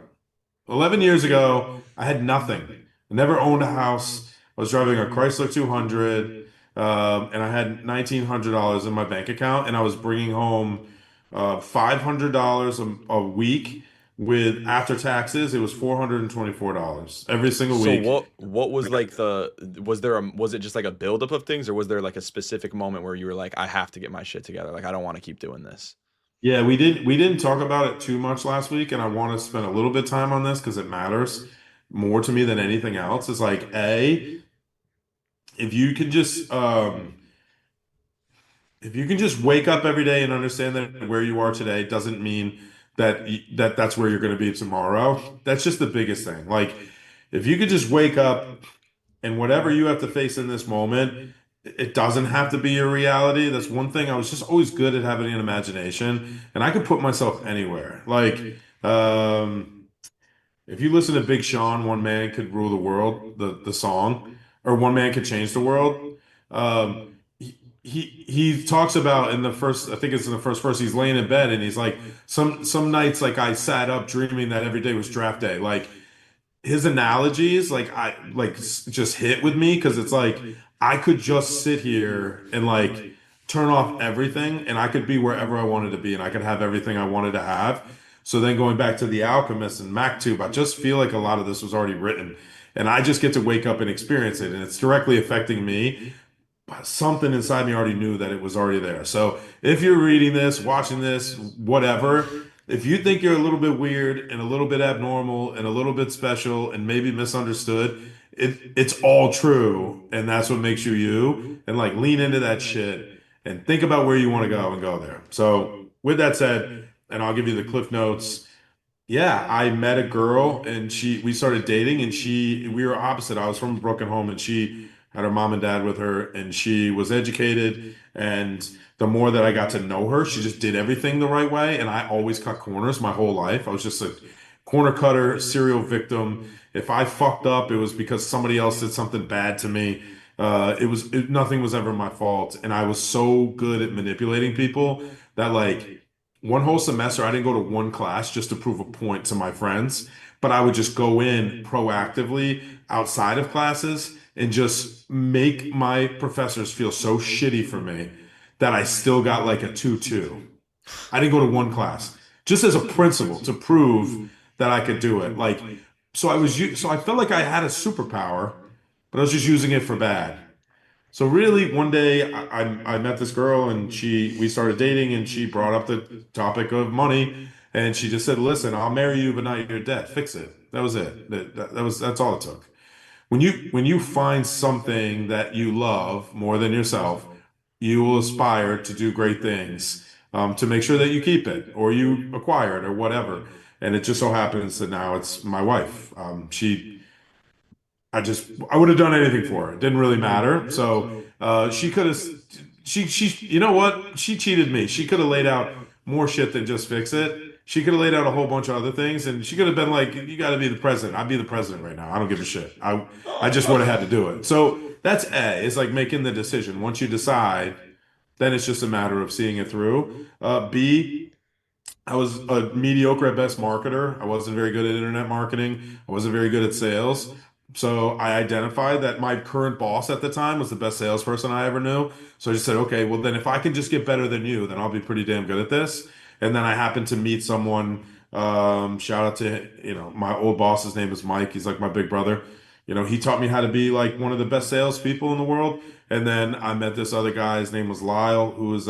11 years ago, I had nothing. I never owned a house. I was driving a Chrysler 200, and I had $1,900 in my bank account, and I was bringing home $500 a week. With after taxes, it was $424 every single So week. what was like was it just like a buildup of things, or was there like a specific moment where you were like, I have to get my shit together, like I don't want to keep doing this? Yeah, we didn't talk about it too much last week, and I want to spend a little bit of time on this because it matters more to me than anything else. It's like, if you can just if you can just wake up every day and understand that where you are today doesn't mean that's where you're going to be tomorrow. That's just the biggest thing. Like, if you could just wake up and whatever you have to face in this moment, it doesn't have to be your reality. That's one thing I was just always good at having an imagination, and I could put myself anywhere. Like, if you listen to Big Sean, "One Man Could Rule the World," the song, or "One Man Could Change the World," he talks about in the first, I think it's in the first verse, he's laying in bed and he's like, some nights like I sat up dreaming that every day was draft day. Like his analogies, like just hit with me because it's like I could just sit here and like turn off everything and I could be wherever I wanted to be and I could have everything I wanted to have. So then going back to The Alchemist and MacTube, I just feel like a lot of this was already written and I just get to wake up and experience it and it's directly affecting me. But something inside me already knew that it was already there. So if you're reading this, watching this, whatever, if you think you're a little bit weird and a little bit abnormal and a little bit special and maybe misunderstood, it's all true. And that's what makes you you. And like lean into that shit and think about where you want to go and go there. So with that said, and I'll give you the Cliff Notes. Yeah, I met a girl and we started dating and we were opposite. I was from a broken home and she had her mom and dad with her and she was educated. And the more that I got to know her, she just did everything the right way. And I always cut corners my whole life. I was just a corner cutter, serial victim. If I fucked up, it was because somebody else did something bad to me. Nothing was ever my fault. And I was so good at manipulating people that like one whole semester, I didn't go to one class just to prove a point to my friends, but I would just go in proactively outside of classes and just make my professors feel so shitty for me that I still got like a 2-2. I didn't go to one class just as a principle to prove that I could do it. Like, so I felt like I had a superpower, but I was just using it for bad. So really, one day I met this girl and we started dating and she brought up the topic of money and she just said, "Listen, I'll marry you, but not your debt. Fix it." That was it. That's all it took. When you find something that you love more than yourself, you will aspire to do great things to make sure that you keep it or you acquire it or whatever. And it just so happens that now it's my wife. I would have done anything for her. It didn't really matter. So she could have, you know what? She cheated me. She could have laid out more shit than just fix it. She could have laid out a whole bunch of other things, and she could have been like, "You got to be the president. I'd be the president right now. I don't give a shit. I just would have had to do it." So that's A. It's like making the decision. Once you decide, then it's just a matter of seeing it through. B. I was a mediocre at best marketer. I wasn't very good at internet marketing. I wasn't very good at sales. So I identified that my current boss at the time was the best salesperson I ever knew. So I just said, okay, well then if I can just get better than you, then I'll be pretty damn good at this. And then I happened to meet someone, shout out to, my old boss's name is Mike. He's like my big brother. He taught me how to be like one of the best salespeople in the world. And then I met this other guy. His name was Lyle, who was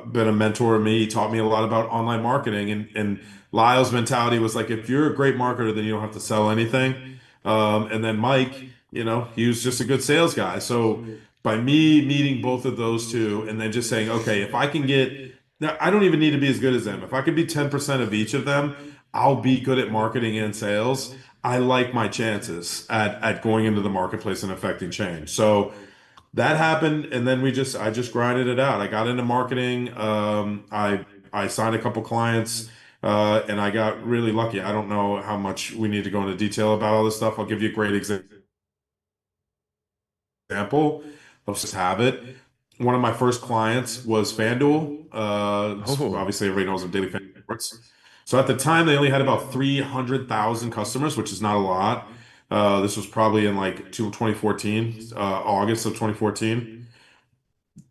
been a mentor of me. He taught me a lot about online marketing, and Lyle's mentality was like, if you're a great marketer, then you don't have to sell anything. And then Mike, he was just a good sales guy. So by me meeting both of those two, and then just saying, okay, if I can get, now I don't even need to be as good as them. If I could be 10% of each of them, I'll be good at marketing and sales. I like my chances at going into the marketplace and affecting change. So that happened, and then I just grinded it out. I got into marketing. I signed a couple clients, and I got really lucky. I don't know how much we need to go into detail about all this stuff. I'll give you a great example. Let's just have it. One of my first clients was FanDuel. Oh, Obviously, everybody knows of daily fan sports. So at the time, they only had about 300,000 customers, which is not a lot. This was probably in like 2014, August of 2014.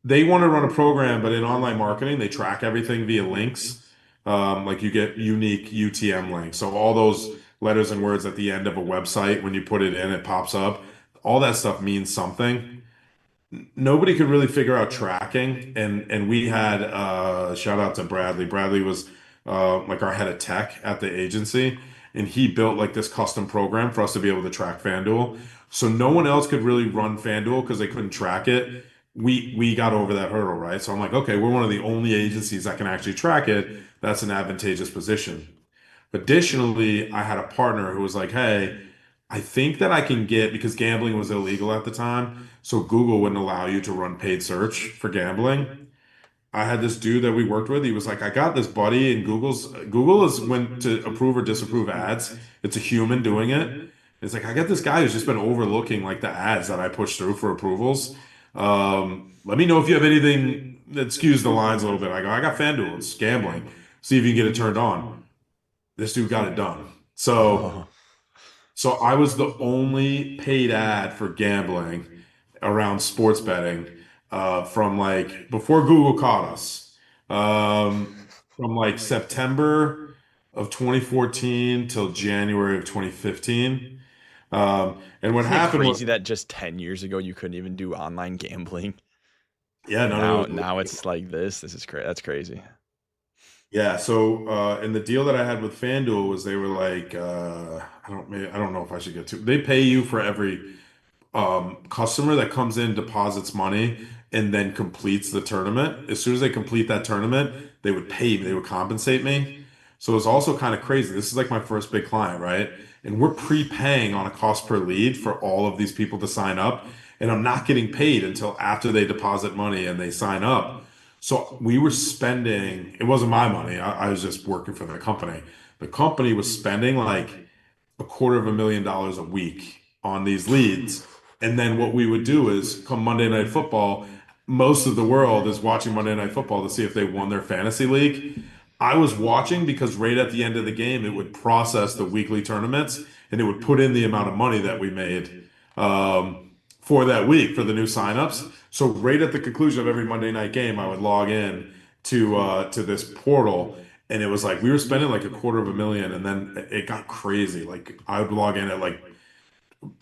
They want to run a program, but in online marketing, they track everything via links. Like you get unique UTM links. So all those letters and words at the end of a website, when you put it in, it pops up. All that stuff means something. Nobody could really figure out tracking, and we had shout out to Bradley. Bradley was like our head of tech at the agency, and he built like this custom program for us to be able to track FanDuel. So no one else could really run FanDuel because they couldn't track it. We got over that hurdle, right? So I'm like, okay, we're one of the only agencies that can actually track it. That's an advantageous position. Additionally, I had a partner who was like, hey, I think that I can get, because gambling was illegal at the time, so Google wouldn't allow you to run paid search for gambling. I had this dude that we worked with. He was like, I got this buddy, and Google is when to approve or disapprove ads. It's a human doing it. It's like I got this guy who's just been overlooking like the ads that I push through for approvals. Let me know if you have anything that skews the lines a little bit. I go, I got FanDuel. It's gambling. See if you can get it turned on. This dude got it done. So oh, so I was the only paid ad for gambling around sports betting from like before Google caught us. From like September of 2014 till January of 2015. And what isn't it happened was, crazy that just 10 years ago you couldn't even do online gambling? yeah, And no, no, now it's like this. This is crazy. That's crazy. yeah. So, and the deal that I had with FanDuel was they were like, I don't know if I should get to. They pay you for every customer that comes in deposits money and then completes the tournament, as soon as they complete that tournament, they would pay me, they would compensate me. So it's also kind of crazy. This is like my first big client, right? And we're prepaying on a cost per lead for all of these people to sign up. And I'm not getting paid until after they deposit money and they sign up. So we were spending, it wasn't my money. I was just working for the company. The company was spending like $250,000 a week on these leads. And then what we would do is come Monday Night Football, most of the world is watching Monday Night Football to see if they won their fantasy league. I was watching because right at the end of the game, it would process the weekly tournaments and it would put in the amount of money that we made for that week for the new signups. So right at the conclusion of every Monday night game, I would log in to this portal, and it was like we were spending like $250,000, and then it got crazy. Like I would log in at like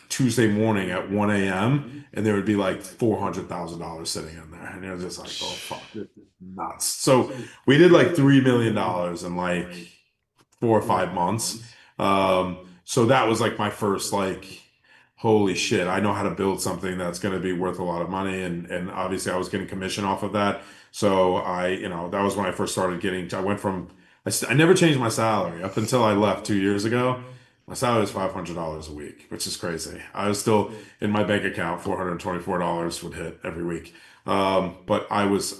Tuesday morning at 1 a.m. and there would be like $400,000 sitting in there. And you're just like, oh fuck, this is nuts. So we did like $3 million in like 4 or 5 months. So that was like my first like, holy shit, I know how to build something that's going to be worth a lot of money. And obviously I was getting commission off of that. So that was when I first started getting, I went from, I never changed my salary up until I left 2 years ago. My salary was $500 a week, which is crazy. I was still in my bank account, $424 would hit every week. But I was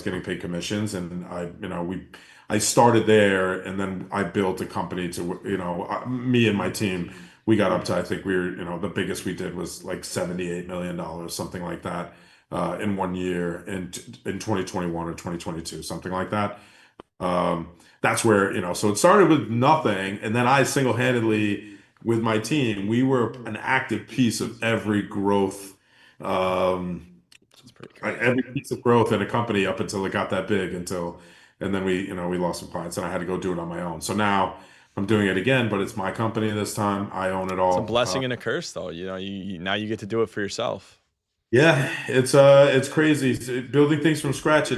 getting paid commissions, and I started there, and then I built a company to, me and my team, we got up to, I think we were, the biggest we did was like $78 million, something like that, in 1 year in 2021 or 2022, something like that. That's where, so it started with nothing. And then I single-handedly, with my team, we were an active piece of every growth, It's pretty crazy. every piece of growth in a company up until it got that big and then we lost some clients and I had to go do it on my own. So now I'm doing it again, but it's my company this time. I own it It's a all. blessing and a curse, though. Now you get to do it for yourself. Yeah, it's crazy. Building things from scratch, I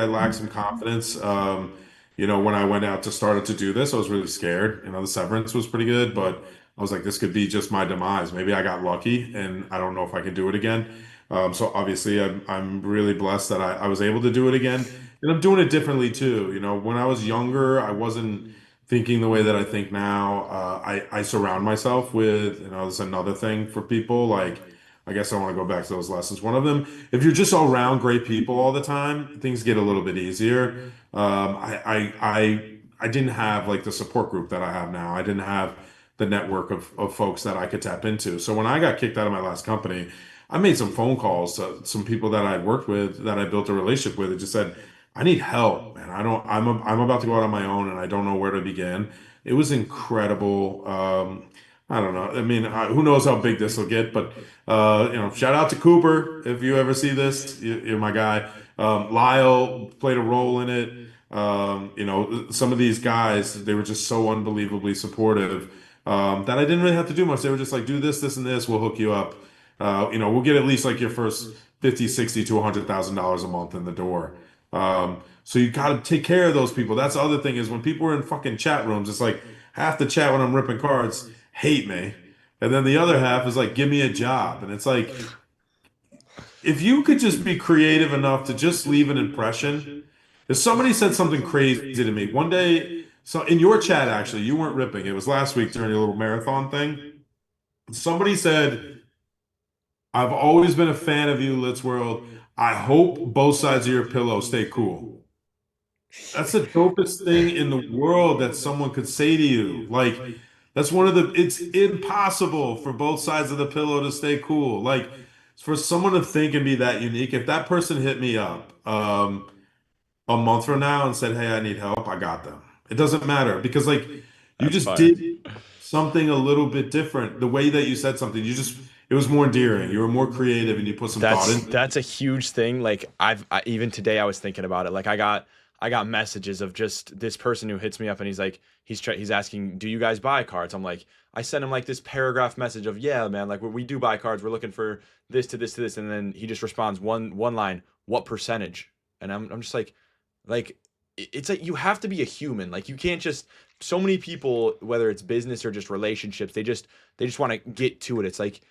lack some confidence. When I went out to start to do this, I was really scared. The severance was pretty good, but I was like, this could be just my demise. Maybe I got lucky and I don't know if I can do it again. So obviously I'm really blessed that I was able to do it again. And I'm doing it differently too. When I was younger, I wasn't thinking the way that I think now. I surround myself with, this is another thing for people. Like, I guess I want to go back to those lessons. One of them, if you're just around great people all the time, things get a little bit easier. I didn't have like the support group that I have now. I didn't have the network of folks that I could tap into. So when I got kicked out of my last company, I made some phone calls to some people that I worked with that I built a relationship with and just said, I need help, man. I'm about to go out on my own and I don't know where to begin. It was incredible. I don't know. I mean, who knows how big this will get, but shout out to Cooper if you ever see this. You're my guy. Lyle played a role in it. Some of these guys, they were just so unbelievably supportive that I didn't really have to do much. They were just like, do this, this, and this. We'll hook you up. We'll get at least like your first 50, 60 to $100,000 a month in the door. So you got to take care of those people. That's the other thing is when people are in fucking chat rooms, it's like half the chat when I'm ripping cards hate me. And then the other half is like, give me a job. And it's like, if you could just be creative enough to just leave an impression. If somebody said something crazy to me one day, so in your chat, actually, you weren't ripping. It was last week during your little marathon thing. Somebody said, I've always been a fan of you, Litz World. I hope both sides of your pillow stay cool. That's the dopest thing in the world that someone could say to you. Like, it's impossible for both sides of the pillow to stay cool. Like, for someone to think and be that unique, if that person hit me up a month from now and said, hey, I need help, I got them. It doesn't matter because, like, you That's just fire. did something a little bit different. The way that you said something, it was more endearing. You were more creative and you put some thought into it. That's a huge thing. Like even today I was thinking about it. Like I got messages of just this person who hits me up and he's like he's asking, do you guys buy cards? I'm like, I sent him like this paragraph message of, yeah, man, like we do buy cards. We're looking for this to this to this, and then he just responds one line, what percentage? And I'm just like it's like you have to be a human. Like you can't just so many people, whether it's business or just relationships, they just want to get to it. It's like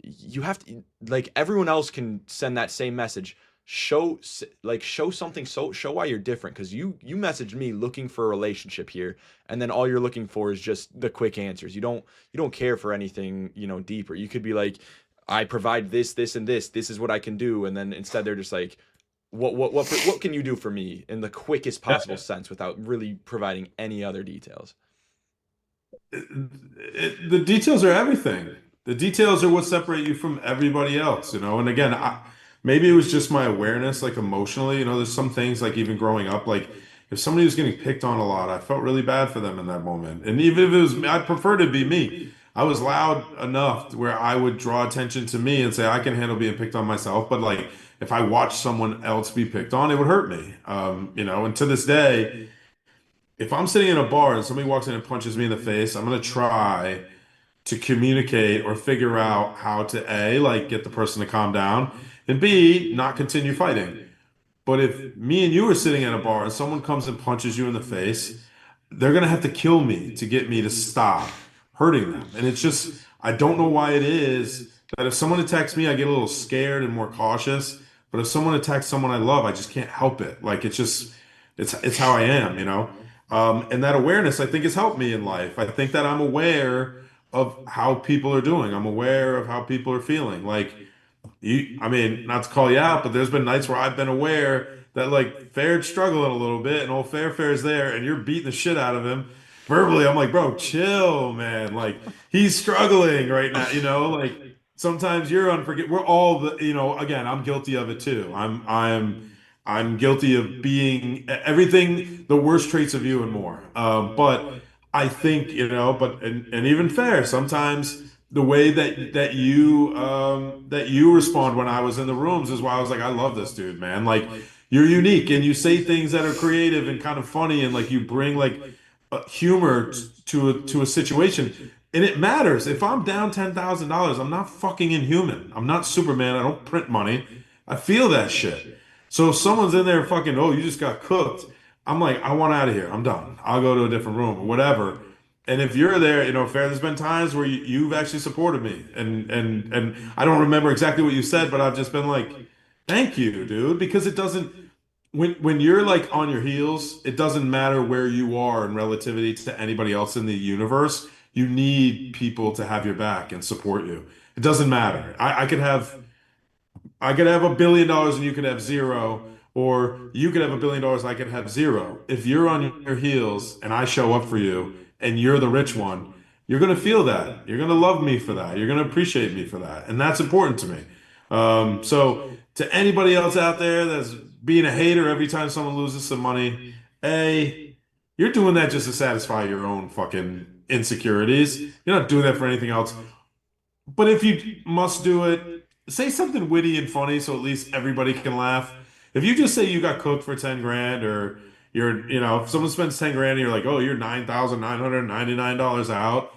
you have to like everyone else can send that same message. show something, so show why you're different, because you messaged me looking for a relationship here, and then all you're looking for is just the quick answers. You don't care for anything, deeper. You could be like, I provide this and this is what I can do, and then instead they're just like, what can you do for me in the quickest possible sense without really providing any other details. The details are everything. The details are what separate you from everybody else, And again, maybe it was just my awareness, like emotionally. There's some things like even growing up, like if somebody was getting picked on a lot, I felt really bad for them in that moment. And even if it was me, I'd prefer to be me. I was loud enough to where I would draw attention to me and say I can handle being picked on myself. But like if I watched someone else be picked on, it would hurt me. And to this day, if I'm sitting in a bar and somebody walks in and punches me in the face, I'm gonna try to communicate or figure out how to A, like get the person to calm down, and B, not continue fighting. But if me and you are sitting at a bar and someone comes and punches you in the face, they're gonna have to kill me to get me to stop hurting them. And it's just, I don't know why it is that if someone attacks me, I get a little scared and more cautious. But if someone attacks someone I love, I just can't help it. Like it's just, it's how I am. And that awareness, I think, has helped me in life. I think that I'm aware of how people are doing. I'm aware of how people are feeling. Like I mean, not to call you out, but there's been nights where I've been aware that like Faird's struggling a little bit, and old Fair's there, and you're beating the shit out of him verbally. I'm like, bro, chill, man. Like he's struggling right now. Like sometimes you're unforgiving. We're all again, I'm guilty of it too. I'm guilty of being everything, the worst traits of you and more. But I think, but even Fair, sometimes the way that you respond when I was in the rooms is why I was like, I love this dude, man. Like you're unique and you say things that are creative and kind of funny and like you bring like humor to a situation. And it matters. If I'm down $10,000, I'm not fucking inhuman. I'm not Superman. I don't print money. I feel that shit. So if someone's in there fucking, oh, you just got cooked. I'm like, I want out of here. I'm done. I'll go to a different room or whatever. And if you're there, Fair, there's been times where you've actually supported me, and I don't remember exactly what you said, but I've just been like, thank you, dude, because it doesn't when you're like on your heels, it doesn't matter where you are in relativity to anybody else in the universe. You need people to have your back and support you. It doesn't matter. I could have $1 billion and you could have zero, or you could have $1 billion and I could have zero. If you're on your heels and I show up for you and you're the rich one, you're gonna feel that. You're gonna love me for that. You're gonna appreciate me for that, and that's important to me. So to anybody else out there that's being a hater every time someone loses some money, you're doing that just to satisfy your own fucking insecurities. You're not doing that for anything else. But if you must do it, say something witty and funny so at least everybody can laugh. If you just say you got cooked for 10 grand, or if someone spends 10 grand and you're like, oh, you're $9,999 out,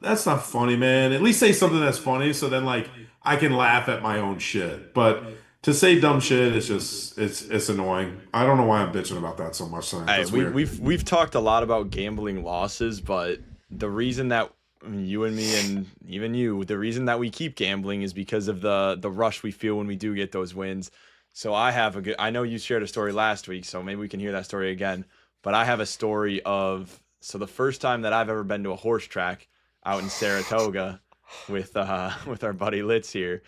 that's not funny, man. At least say something that's funny so then like I can laugh at my own shit. But to say dumb shit is just it's annoying. I don't know why I'm bitching about that so much. Hey, That's weird. we've talked a lot about gambling losses, but the reason that you and me and even you, the reason that we keep gambling is because of the rush we feel when we do get those wins. So I know you shared a story last week, so maybe we can hear that story again. But I have a story of, so the first time that I've ever been to a horse track out in Saratoga with our buddy Litz here.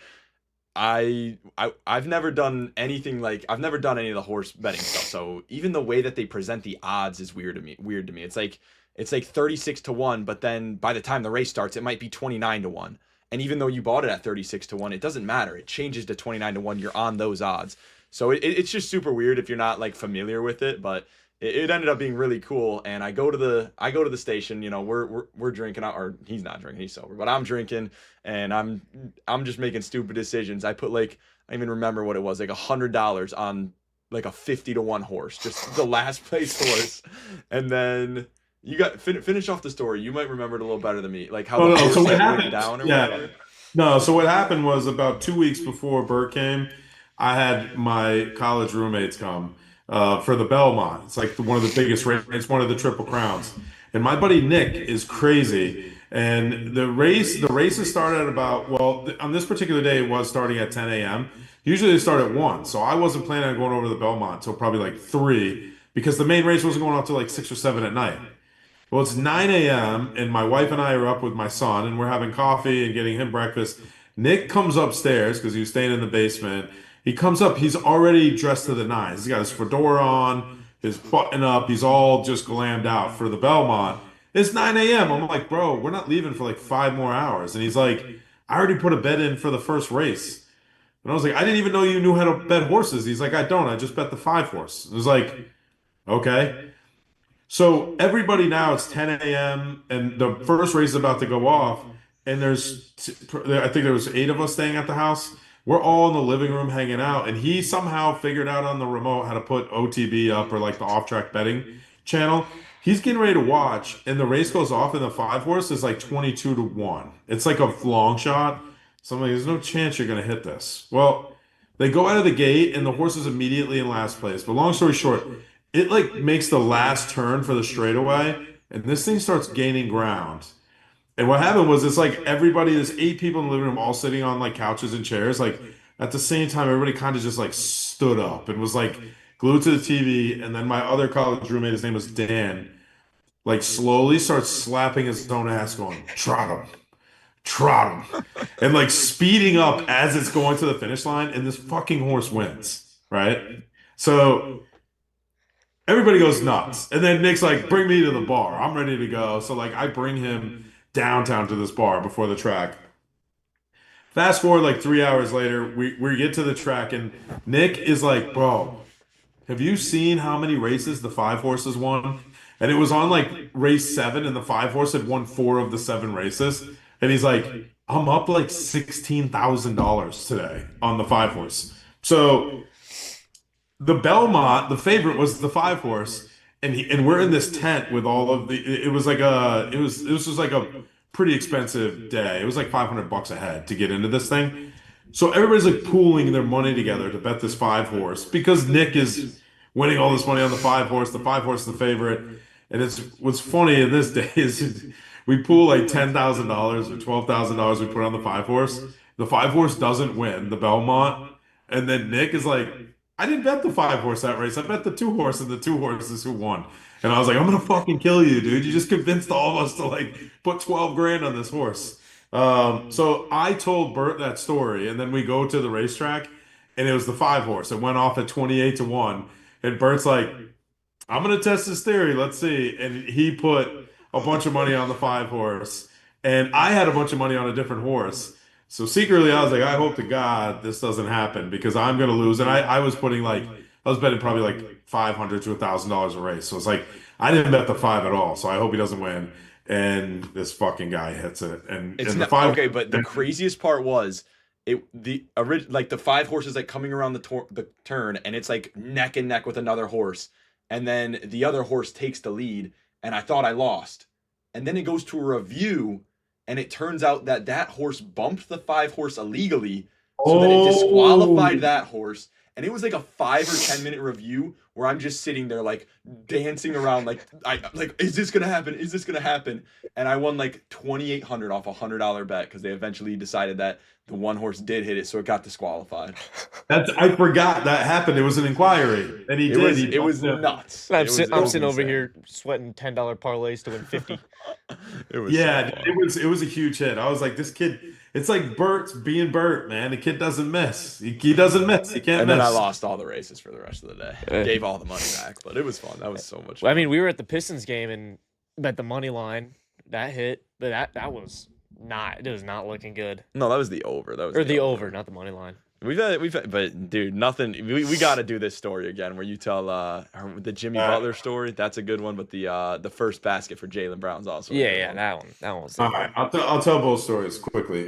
I've never done anything like, I've never done any of the horse betting stuff. So even the way that they present the odds is weird to me. It's like 36-1, but then by the time the race starts, it might be 29-1. And even though you bought it at 36-1, it doesn't matter. It changes to 29-1. You're on those odds. So it's just super weird if you're not like familiar with it, but it ended up being really cool. And I go to the station, we're drinking out, or he's not drinking, he's sober, but I'm drinking and I'm just making stupid decisions. I put like, I even remember what it was, like $100 on like a 50-1 horse, just the last place horse. And then you got finish off the story. You might remember it a little better than me, like how the horse So what like, went happened? down or Yeah. whatever. No, so what happened was about 2 weeks before Bert came, I had my college roommates come for the Belmont. It's like one of the biggest races. It's one of the Triple Crowns. And my buddy Nick is crazy. And the races started at about, well, on this particular day, it was starting at 10 a.m. Usually they start at 1. So I wasn't planning on going over to the Belmont until probably like 3 because the main race wasn't going off till like 6 or 7 at night. Well, it's 9 a.m. and my wife and I are up with my son and we're having coffee and getting him breakfast. Nick comes upstairs because he was staying in the basement. He comes up, he's already dressed to the nines. He's got his fedora on, his button up, he's all just glammed out for the Belmont. It's 9 a.m. I'm like, bro, we're not leaving for like 5 more hours. And he's like, I already put a bet in for the first race. And I was like, I didn't even know you knew how to bet horses. He's like, I don't. I just bet the 5 horse. It was like, okay. So everybody now, it's 10 a.m. and the first race is about to go off. And I think there was 8 of us staying at the house. We're all in the living room hanging out. And he somehow figured out on the remote how to put OTB up or like the off-track betting channel. He's getting ready to watch, and the race goes off, and the 5 horse is like 22 to 1. It's like a long shot. So I'm like, there's no chance you're going to hit this. Well, they go out of the gate, and the horse is immediately in last place. But long story short, it like makes the last turn for the straightaway, and this thing starts gaining ground. And what happened was it's like everybody, there's 8 people in the living room all sitting on like couches and chairs. Like at the same time, everybody kind of just like stood up and was like glued to the TV. And then my other college roommate, his name was Dan, like slowly starts slapping his own ass, going, trot him, trot him, and like speeding up as it's going to the finish line. And this fucking horse wins, right? So everybody goes nuts. And then Nick's like, bring me to the bar. I'm ready to go. So like I bring him downtown to this bar before the track. Fast forward like 3 hours later, we get to the track and Nick is like, bro, have you seen how many races the 5 horses won? And it was on like race 7 and the 5 horse had won 4 of the 7 races. And he's like, I'm up like $16,000 today on the 5 horse. So the Belmont, the favorite was the 5 horse, and we're in this tent with all of the. It was like this was like a pretty expensive day. It was like $500 a head to get into this thing. So everybody's like pooling their money together to bet this 5 horse because Nick is winning all this money on the 5 horse. The 5 horse is the favorite, and it's what's funny in this day is we pool like $10,000 or $12,000 we put on the 5 horse. The 5 horse doesn't win the Belmont, and then Nick is like. I didn't bet the 5 horse that race. I bet the 2 horse and the 2 horses who won. And I was like, I'm gonna fucking kill you, dude. You just convinced all of us to like put 12 grand on this horse. So I told Bert that story, and then we go to the racetrack, and it was the 5 horse. It went off at 28 to 1. And Bert's like, I'm gonna test this theory. Let's see. And he put a bunch of money on the 5 horse, and I had a bunch of money on a different horse. So secretly, I was like, I hope to God this doesn't happen because I'm gonna lose. And I was putting like I was betting probably like $500 to $1,000 a race. So it's like I didn't bet the 5 at all. So I hope he doesn't win. And this fucking guy hits it. It's and the not 5 okay, but the craziest part was like the 5 horses like coming around the turn, and it's like neck and neck with another horse, and then the other horse takes the lead, and I thought I lost, and then it goes to a review, and it turns out that that horse bumped the 5 horse illegally, so that it disqualified that horse. And it was like a 5 or 10 minute review where I'm just sitting there like dancing around like is this gonna happen? Is this gonna happen? And I won like 2,800 off $100 bet because they eventually decided that the 1 horse did hit it, so it got disqualified. I forgot that happened. It was an inquiry, and he did. It was nuts. I'm It sitting was over insane. here sweating $10 parlays to win 50. It was Yeah, so fun. it was a huge hit. I was like, this kid. It's like Bert's being Bert, man. The kid doesn't miss. He doesn't miss. He can't And miss. then I lost all the races for the rest of the day. Gave all the money back, but it was fun. That was so much fun. I mean, we were at the Pistons game and bet the money line. That hit, but that was not. It was not looking good. No, that was the over. That was Or the over, not the money line. We've had, but dude, nothing. We got to do this story again, where you tell the Jimmy Butler story. That's a good one, but the first basket for Jaylen Brown's also. Yeah, that one was. All right, I'll tell both stories quickly.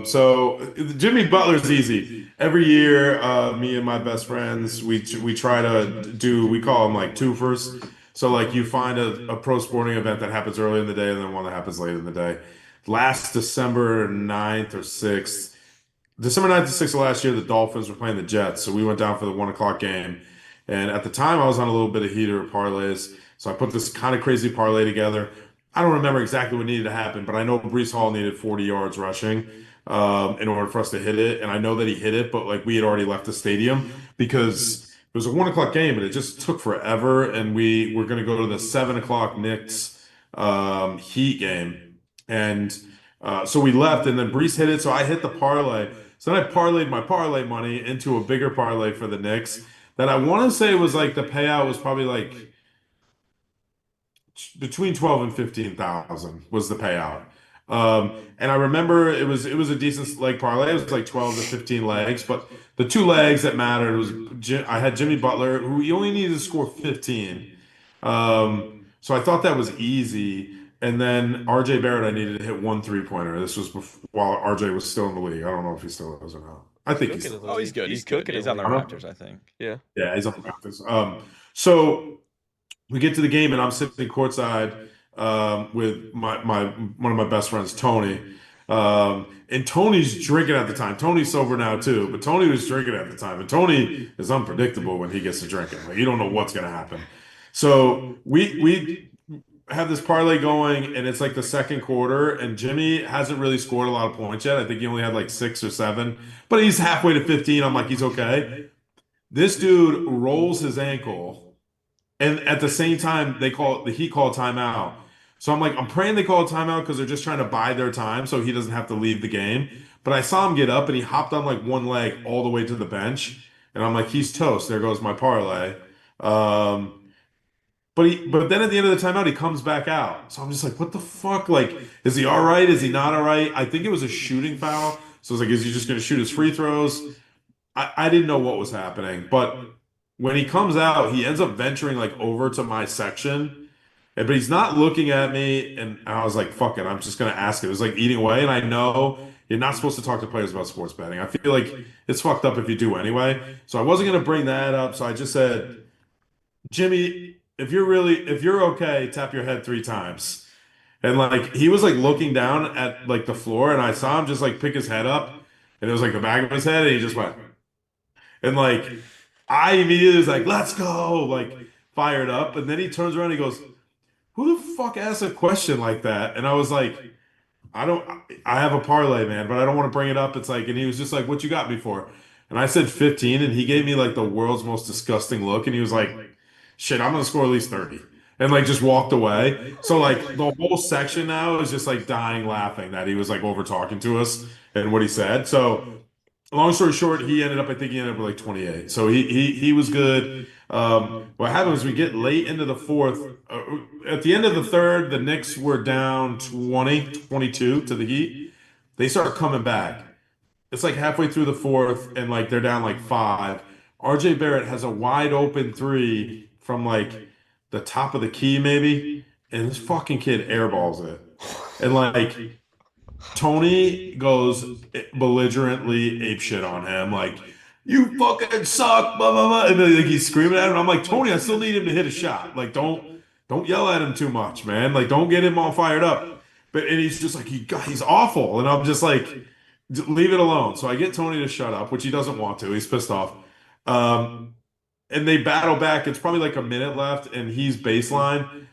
So Jimmy Butler's easy. Every year, me and my best friends, we try to do. We call them like twofers. So like you find a pro sporting event that happens early in the day, and then one that happens late in the day. Last December 9th or 6th. December 9th to 6th of last year, the Dolphins were playing the Jets. So we went down for the 1 o'clock game. And at the time, I was on a little bit of heater of parlays. So I put this kind of crazy parlay together. I don't remember exactly what needed to happen, but I know Breece Hall needed 40 yards rushing. in order for us to hit it. And I know that he hit it, but like we had already left the stadium because it was a 1 o'clock game and it just took forever. And we were going to go to the 7 o'clock Knicks Heat game. And so we left and then Brees hit it. So I hit the parlay. So then I parlayed my parlay money into a bigger parlay for the Knicks that I want to say was like the payout was probably like between 12 and 15,000 was the payout. And I remember it was a decent leg parlay. It was like 12 to 15 legs, but the two legs that mattered was I had Jimmy Butler, who he only needed to score 15. So I thought that was easy. And then RJ Barrett, I needed to hit one three-pointer. This was while RJ was still in the league. I don't know if he still is or not. I think he's Cooking in still the Oh, he's league. good. He's He's good. cooking He's in on the the I league. don't Raptors, I think. Yeah. Yeah, he's on the Raptors. So we get to the game and I'm sitting courtside with my one of my best friends, Tony. And Tony's drinking at the time. Tony's sober now too, but Tony was drinking at the time. And Tony is unpredictable when he gets to drinking. Like you don't know what's gonna happen. So we have this parlay going, and it's like the second quarter, and Jimmy hasn't really scored a lot of points yet. I think he only had like 6 or 7, but he's halfway to 15. I'm like, he's okay. This dude rolls his ankle and at the same time, the Heat call a timeout. So I'm like, I'm praying they call a timeout because they're just trying to buy their time so he doesn't have to leave the game. But I saw him get up and he hopped on like one leg all the way to the bench. And I'm like, he's toast. There goes my parlay. Um, but then at the end of the timeout, he comes back out. So I'm just like, what the fuck? Like, is he all right? Is he not all right? I think it was a shooting foul. So I was like, is he just going to shoot his free throws? I didn't know what was happening, but when he comes out, he ends up venturing like over to my section, but he's not looking at me. And I was like, fuck it, I'm just gonna ask it. It was like eating away, and I know you're not supposed to talk to players about sports betting. I feel like it's fucked up if you do anyway. So I wasn't gonna bring that up. So I just said, Jimmy, if you're okay, tap your head 3 times. And like he was like looking down at like the floor, and I saw him just like pick his head up, and it was like the back of his head, and he just went. And like I immediately was like, let's go, like fired up. And then he turns around and he goes, who the fuck asked a question like that? And I was like, I don't, I have a parlay, man, but I don't want to bring it up. It's like, and he was just like, what you got me for? And I said 15, and he gave me like the world's most disgusting look. And he was like, shit, I'm gonna score at least 30. And like just walked away. So like the whole section now is just like dying laughing that he was like over talking to us and what he said. So long story short, I think he ended up with like 28. So he was good. What happened was we get late into the fourth. At the end of the third, the Knicks were down 20-22 to the Heat. They start coming back. It's like halfway through the fourth, and like they're down like 5. RJ Barrett has a wide open three from like the top of the key, maybe, and this fucking kid airballs it. And like Tony goes belligerently apeshit on him, like, you fucking suck, blah blah blah. And then like, he's screaming at him. I'm like, Tony, I still need him to hit a shot. Like, don't yell at him too much, man. Like, don't get him all fired up. But and he's just like, he's awful. And I'm just like, leave it alone. So I get Tony to shut up, which he doesn't want to. He's pissed off. And they battle back. It's probably like a minute left, and he's baseline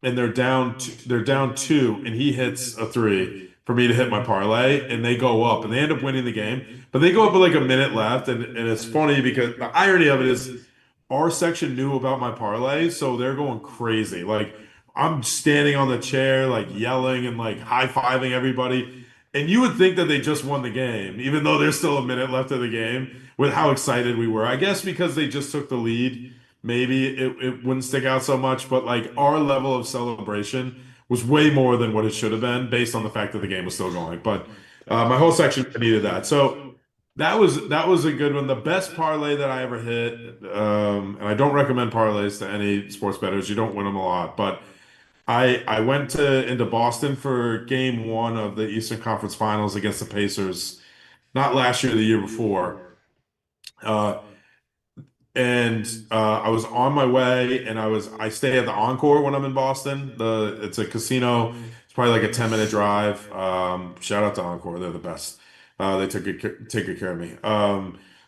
and they're down 2 and he hits a 3 for me to hit my parlay and they go up and they end up winning the game, but they go up with like a minute left, and it's funny because the irony of it is our section knew about my parlay, so they're going crazy. Like I'm standing on the chair like yelling and like high-fiving everybody, and you would think that they just won the game even though there's still a minute left of the game with how excited we were. I guess because they just took the lead, maybe it wouldn't stick out so much, but like our level of celebration was way more than what it should have been based on the fact that the game was still going. But my whole section needed that. So that was a good one. The best parlay that I ever hit, and I don't recommend parlays to any sports bettors. You don't win them a lot, but I went to into Boston for game 1 of the Eastern Conference Finals against the Pacers, not last year, the year before. Uh, and I was on my way, and I stay at the Encore when I'm in Boston. It's a casino. It's probably like a 10-minute drive. Shout out to Encore, they're the best. They take good care of me.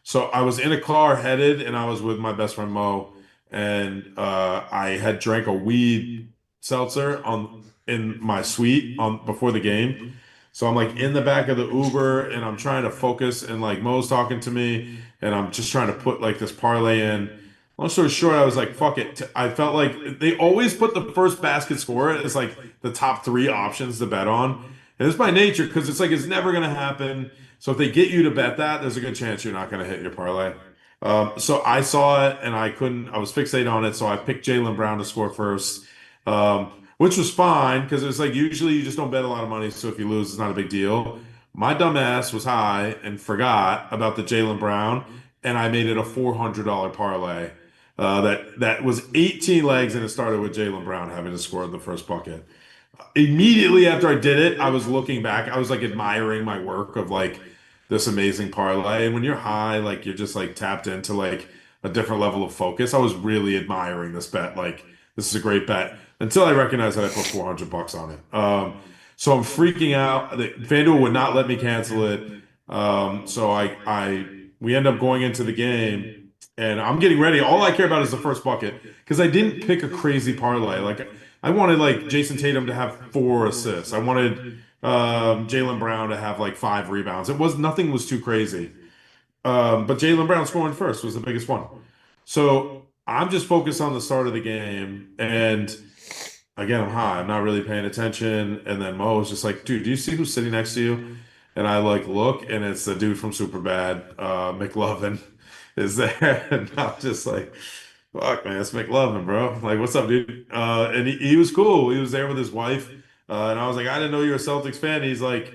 So I was in a car headed, and I was with my best friend Mo, and I had drank a weed seltzer on in my suite on before the game. So I'm like in the back of the Uber and I'm trying to focus and like Mo's talking to me and I'm just trying to put like this parlay in. Long story short, I was like, fuck it. I felt like they always put the first basket score as like the top three options to bet on. And it's by nature because it's like it's never gonna happen. So if they get you to bet that, there's a good chance you're not gonna hit your parlay. So I saw it and I couldn't, I was fixated on it. So I picked Jaylen Brown to score first, which was fine because it's like usually you just don't bet a lot of money. So if you lose, it's not a big deal. My dumb ass was high and forgot about the Jaylen Brown and I made it a $400 parlay. That was 18 legs and it started with Jaylen Brown having to score the first bucket. Immediately after I did it, I was looking back. I was like admiring my work of like this amazing parlay. And when you're high, like you're just like tapped into like a different level of focus. I was really admiring this bet. Like this is a great bet until I recognized that I put 400 bucks on it. So I'm freaking out. FanDuel would not let me cancel it. So we end up going into the game and I'm getting ready. All I care about is the first bucket because I didn't pick a crazy parlay. Like I wanted like Jason Tatum to have 4 assists. I wanted Jaylen Brown to have like 5 rebounds. Nothing was too crazy. But Jaylen Brown scoring first was the biggest one. So I'm just focused on the start of the game. And again, I'm high. I'm not really paying attention. And then Mo was just like, dude, do you see who's sitting next to you? And I like look, and it's the dude from Superbad, McLovin is there. And I'm just like, fuck, man, it's McLovin, bro. Like, what's up, dude? And he was cool. He was there with his wife. And I was like, I didn't know you were a Celtics fan. He's like,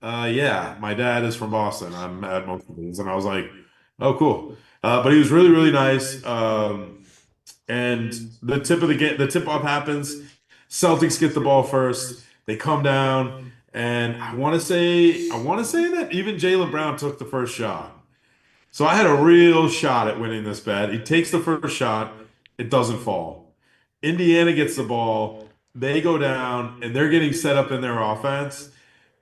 yeah, my dad is from Boston. I'm at most of these. And I was like, oh, cool. But he was really, really nice. And the tip off happens. Celtics get the ball first. They come down. And I want to say that even Jaylen Brown took the first shot. So I had a real shot at winning this bet. He takes the first shot, it doesn't fall. Indiana gets the ball, they go down, and they're getting set up in their offense.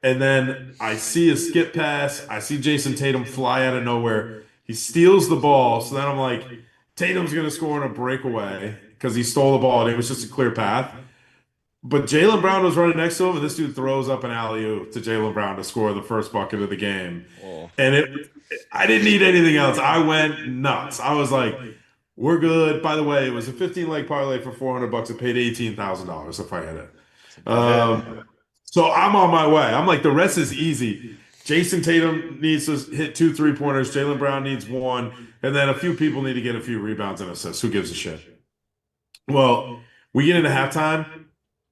And then I see a skip pass. I see Jason Tatum fly out of nowhere. He steals the ball. So then I'm like, Tatum's going to score on a breakaway because he stole the ball and it was just a clear path. But Jaylen Brown was running next to him, and this dude throws up an alley-oop to Jaylen Brown to score the first bucket of the game. Oh. And I didn't need anything else. I went nuts. I was like, "We're good." By the way, it was a 15 leg parlay for 400 bucks. It paid $18,000 if I hit it. So I'm on my way. I'm like, the rest is easy. Jason Tatum needs to hit 2 3-pointers. Jaylen Brown needs 1, and then a few people need to get a few rebounds and assists. Who gives a shit? Well, we get into halftime.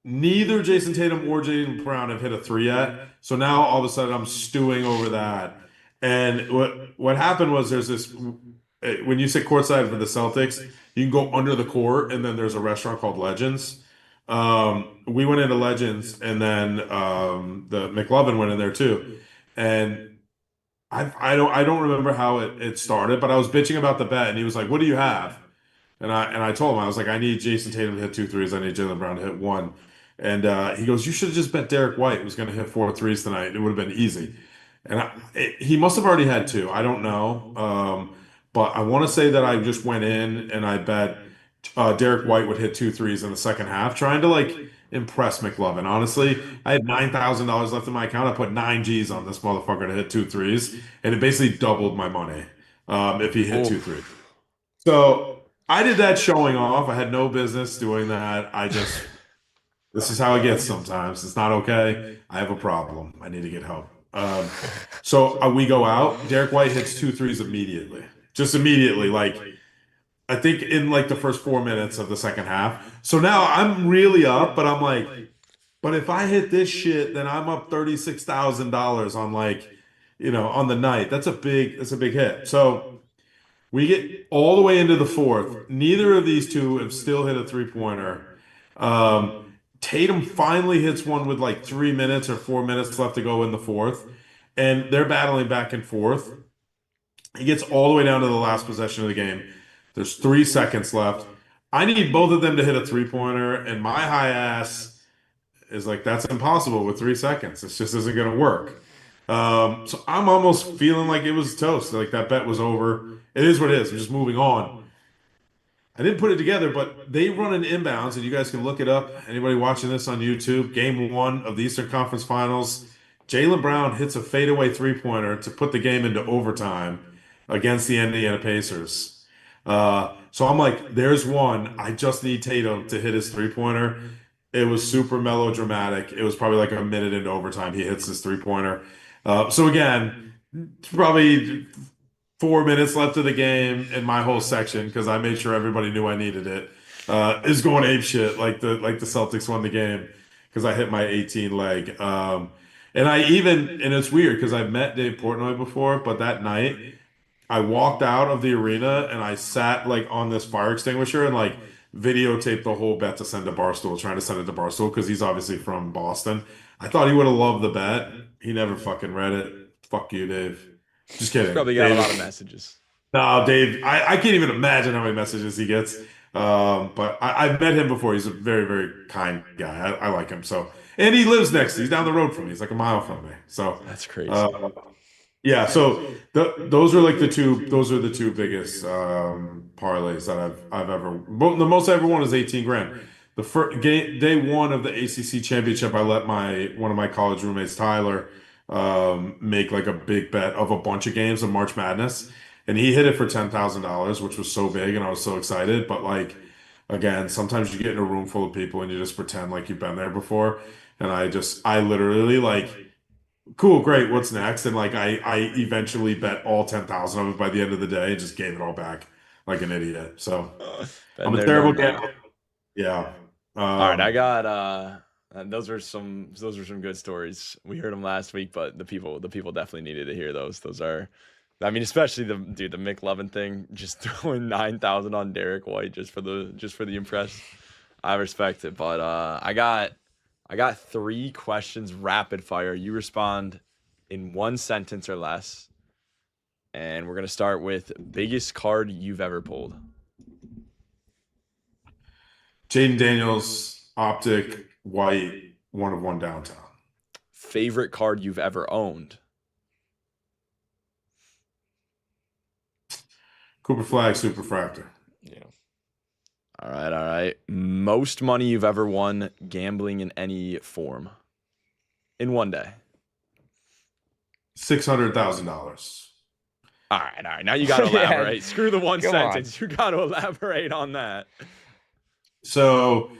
Neither Jason Tatum or Jaylen Brown have hit a 3 yet. So now all of a sudden I'm stewing over that. And what happened was there's this when you sit courtside for the Celtics, you can go under the court and then there's a restaurant called Legends. We went into Legends and then the McLovin went in there too. And I don't remember how it started, but I was bitching about the bet and he was like, "What do you have?" And I told him, I was like, "I need Jason Tatum to hit 2 threes. I need Jaylen Brown to hit 1." And he goes, "You should have just bet Derek White was going to hit 4 threes tonight. It would have been easy." And he must have already had 2. I don't know. But I want to say that I just went in and I bet Derek White would hit 2 threes in the second half, trying to like impress McLovin. Honestly, I had $9,000 left in my account. I put 9 G's on this motherfucker to hit 2 threes, and it basically doubled my money if he hit 2 threes. So I did that showing off. I had no business doing that. This is how it gets sometimes. It's not okay. I have a problem. I need to get help. So we go out. Derek White hits 2 threes immediately. Just immediately. Like, I think in like the first 4 minutes of the second half. So now I'm really up, but I'm like, but if I hit this shit, then I'm up $36,000 on like, on the night. That's a big hit. So we get all the way into the fourth. Neither of these two have still hit a 3-pointer. Tatum finally hits one with like 3 minutes or 4 minutes left to go in the fourth, and they're battling back and forth. He gets all the way down to the last possession of the game. There's 3 seconds left. I need both of them to hit a 3-pointer, and my high ass is like, that's impossible with 3 seconds. This just isn't going to work. So I'm almost feeling like it was toast. Like that bet was over. It is what it is. I'm just moving on. I didn't put it together, but they run an inbounds, and you guys can look it up. Anybody watching this on YouTube, Game 1 of the Eastern Conference Finals, Jaylen Brown hits a fadeaway three-pointer to put the game into overtime against the Indiana Pacers. So I'm like, there's one. I just need Tatum to hit his three-pointer. It was super melodramatic. It was probably like a minute into overtime. He hits his three-pointer. So again, probably 4 minutes left of the game, and my whole section, because I made sure everybody knew I needed it, is going ape shit like the Celtics won the game because I hit my 18 leg. And it's weird because I've met Dave Portnoy before, but that night I walked out of the arena and I sat like on this fire extinguisher and like videotaped the whole bet to send to Barstool, trying to send it to Barstool because he's obviously from Boston. I thought he would have loved the bet. He never fucking read it. Fuck you, Dave. Just He's kidding. probably got a Dave. lot of messages. No, Dave, I can't even imagine how many messages he gets. But I've met him before. He's a very, very kind guy. I like him. So, and he lives next. He's down the road from me. He's like a mile from me. So, That's crazy. uh, yeah. So those are like the two. Those are the two biggest parlays that I've ever. The most I ever won is 18 grand. The first game, day one of the ACC championship, I let my one of my college roommates, Tyler, make like a big bet of a bunch of games of March Madness, and he hit it for $10,000, which was so big, and I was so excited. But like, again, sometimes you get in a room full of people and you just pretend like you've been there before. And I literally like, cool, great, what's next? And like, I eventually bet all 10,000 of it by the end of the day and just gave it all back like an idiot. So Been I'm a there, terrible done that. gambler. Yeah. All right, I Um, got those are some good stories. We heard them last week, but the people definitely needed to hear those. Those are, I mean, especially the Mick Lovin thing, just throwing 9,000 on Derek White just for the impress. I respect it, but I got three questions rapid fire. You respond in one sentence or less, and we're gonna start with biggest card you've ever pulled. Jaden Daniels, Optic, White, one of one downtown. Favorite card you've ever owned. Cooper Flag, Super Fractor. Yeah. All right, all right. Most money you've ever won gambling in any form in one day. $600,000. All right, all right. Now you got to Yeah, elaborate. Screw the one come on. sentence. You got to elaborate on that. So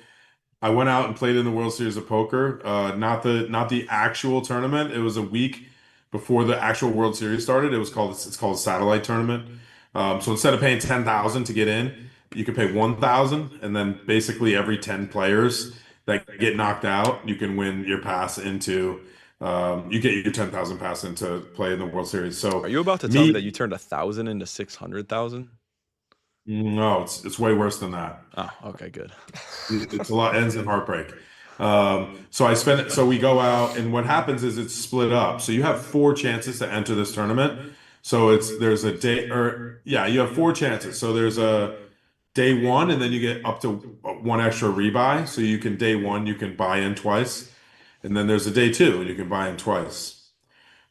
I went out and played in the World Series of Poker. Not the actual tournament. It was a week before the actual World Series started. It's called a satellite tournament. So instead of paying 10,000 to get in, you could pay 1,000, and then basically every 10 players that get knocked out, you can win your pass into. You get your 10,000 pass into play in the World Series. Are So you about to tell me that me, you turned 1,000 into 600,000? no, it's way worse than that. Oh, okay, good. It's a lot ends in heartbreak. So we go out, and what happens is it's split up. So you have four chances to enter this tournament. So there's a day, or yeah, you have four chances. So there's a day one, and then you get up to one extra rebuy. So you can day one, you can buy in twice, and then there's a day two, and you can buy in twice.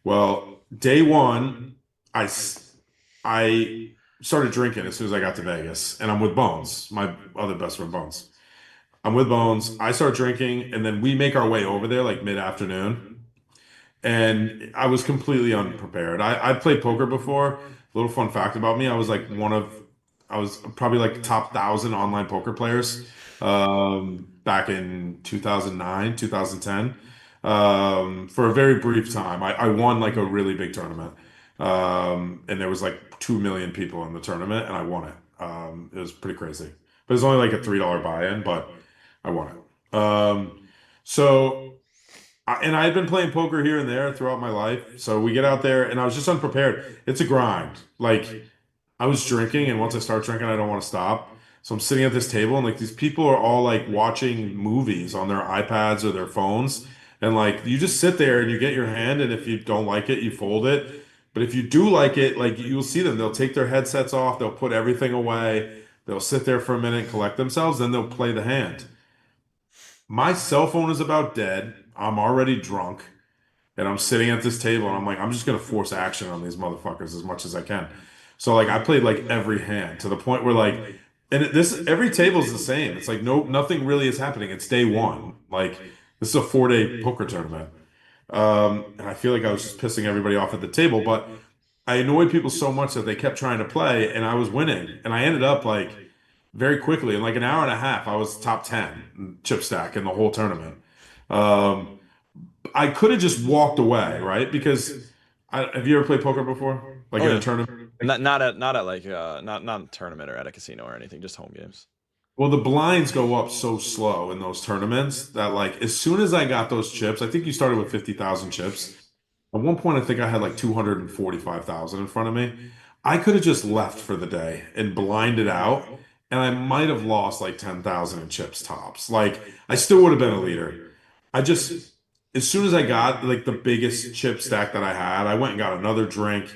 Well, day one, I s- I started drinking as soon as I got to Vegas, and I'm with Bones, my other best friend Bones. I'm with Bones. I start drinking, and then we make our way over there like mid-afternoon. And I was completely unprepared. I'd played poker before. Little fun fact about me, I was probably like top 1,000 online poker players back in 2009, 2010. For a very brief time. I won like a really big tournament. And there was like 2 million people in the tournament, and I won it. It was pretty crazy. But it was only like a $3 buy-in, but I won it. So, and I had been playing poker here and there throughout my life. So we get out there, and I was just unprepared. It's a grind. Like I was drinking, and once I start drinking, I don't want to stop. So I'm sitting at this table, and like these people are all like watching movies on their iPads or their phones. And like you just sit there and you get your hand, and if you don't like it, you fold it. But if you do like it, like you'll see them, they'll take their headsets off, they'll put everything away, they'll sit there for a minute and collect themselves, then they'll play the hand. My cell phone is about dead. I'm already drunk, and I'm sitting at this table, and I'm like, I'm just gonna force action on these motherfuckers as much as I can. So like I played like every hand to the point where like, this every table is the same. It's like nothing really is happening. It's day one. Like this is a 4-day poker tournament. And I feel like I was just pissing everybody off at the table, but I annoyed people so much that they kept trying to play, and I was winning. And I ended up like very quickly in like an hour and a half, I was top 10 in chip stack in the whole tournament. Um, I could have just walked away, right? Because have you ever played poker before? Like Oh in a yeah. tournament? Not at like not a tournament or at a casino or anything, just home games. Well, the blinds go up so slow in those tournaments that like as soon as I got those chips, I think you started with 50,000 chips. At one point, I think I had like 245,000 in front of me. I could have just left for the day and blinded out, and I might have lost like 10,000 in chips tops. Like I still would have been a leader. I just, as soon as I got like the biggest chip stack that I had, I went and got another drink.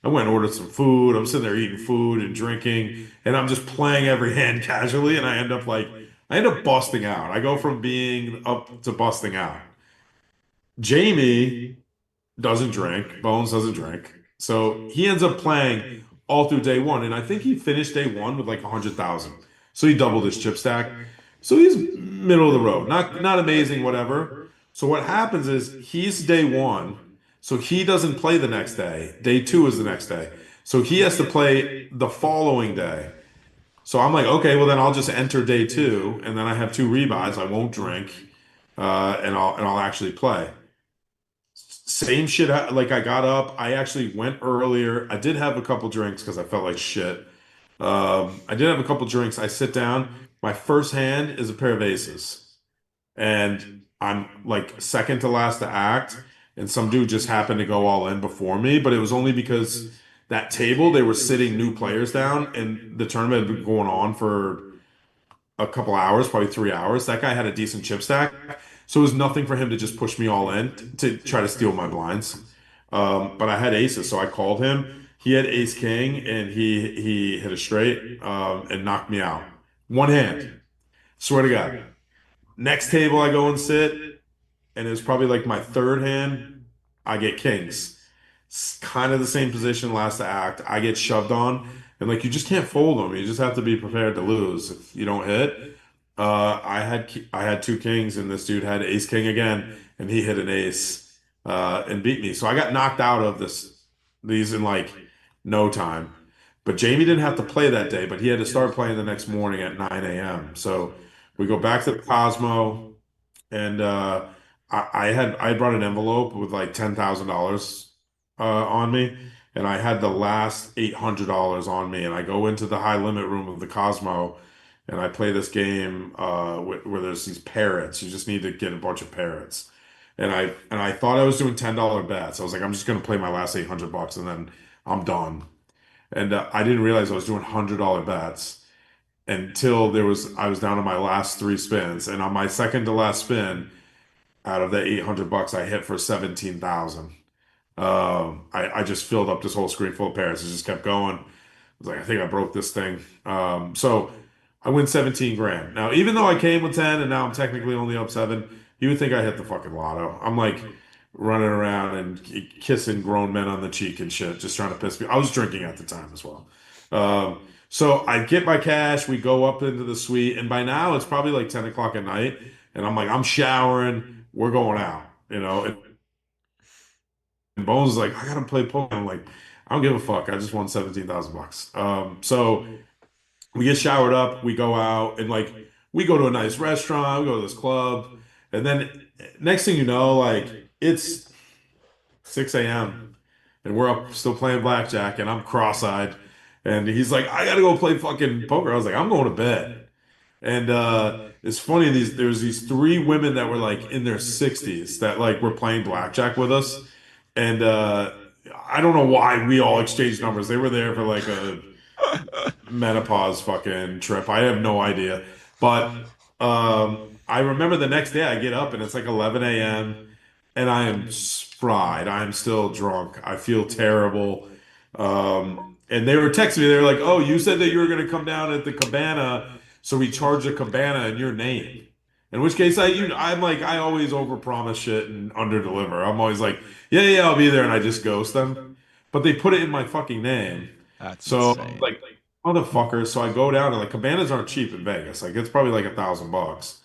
I went and ordered some food. I'm sitting there eating food and drinking, and I'm just playing every hand casually, and I end up busting out. I go from being up to busting out. Jamie doesn't drink. Bones doesn't drink. So he ends up playing all through day one. And I think he finished day one with like 100,000. So he doubled his chip stack. So he's middle of the road. Not amazing, whatever. So what happens is he's day one. So he doesn't play the next day. Day two is the next day. So he has to play the following day. So I'm like, okay, well then I'll just enter day two, and then I have two rebuys. I won't drink, and I'll actually play. Same shit. Like I got up. I actually went earlier. I did have a couple drinks because I felt like shit. I did have a couple drinks. I sit down. My first hand is a pair of aces, and I'm like second to last to act. And some dude just happened to go all in before me, but it was only because that table they were sitting new players down, and the tournament had been going on for a couple hours, probably 3 hours. That guy had a decent chip stack, so it was nothing for him to just push me all in to try to steal my blinds. But I had aces, so I called him. He had ace king, and he hit a straight and knocked me out. One hand, swear to God. Next table, I go and sit, and it was probably like my third hand. I get kings. It's kind of the same position last to act. I get shoved on, and like you just can't fold them. You just have to be prepared to lose if you don't hit. I had two kings, and this dude had ace king again, and he hit an ace and beat me. So I got knocked out of these in like no time. But Jamie didn't have to play that day, but he had to start playing the next morning at 9 a.m. So we go back to the Cosmo, and I brought an envelope with like $10,000 on me, and I had the last $800 on me, and I go into the high limit room of the Cosmo, and I play this game where there's these parrots. You just need to get a bunch of parrots, and I thought I was doing $10 bets. I was like, I'm just gonna play my last 800 bucks, and then I'm done. And I didn't realize I was doing $100 bets until I was down to my last three spins, and on my second to last spin out of the 800 bucks I hit for 17,000. I just filled up this whole screen full of parrots. It just kept going. I was like, I think I broke this thing. So I win 17 grand. Now, even though I came with 10 and now I'm technically only up seven, you would think I hit the fucking lotto. I'm like running around and kissing grown men on the cheek and shit, just trying to piss me. I was drinking at the time as well. So I get my cash, we go up into the suite, and by now it's probably like 10 o'clock at night, and I'm like, I'm showering, we're going out, and Bones is like, I gotta play poker. I'm like, I don't give a fuck. I just won 17,000 bucks. So we get showered up, we go out, and like we go to a nice restaurant, we go to this club, and then next thing you know, like it's 6 a.m. and we're up still playing blackjack, and I'm cross-eyed, and he's like, I gotta go play fucking poker. I was like, I'm going to bed. And it's funny, there's these three women that were like in their 60s that like were playing blackjack with us. And I don't know why we all exchanged numbers. They were there for like a menopause fucking trip. I have no idea. But I remember the next day I get up and it's like 11 a.m. and I am fried. I'm still drunk. I feel terrible. And they were texting me. They were like, "Oh, you said that you were going to come down at the cabana, so we charged the cabana in your name." In which case, I'm like, I always overpromise shit and underdeliver. I'm always like, "Yeah, yeah, I'll be there," and I just ghost them. But they put it in my fucking name. That's So insane. like, motherfuckers. So I go down and like cabanas aren't cheap in Vegas. Like it's probably like $1,000.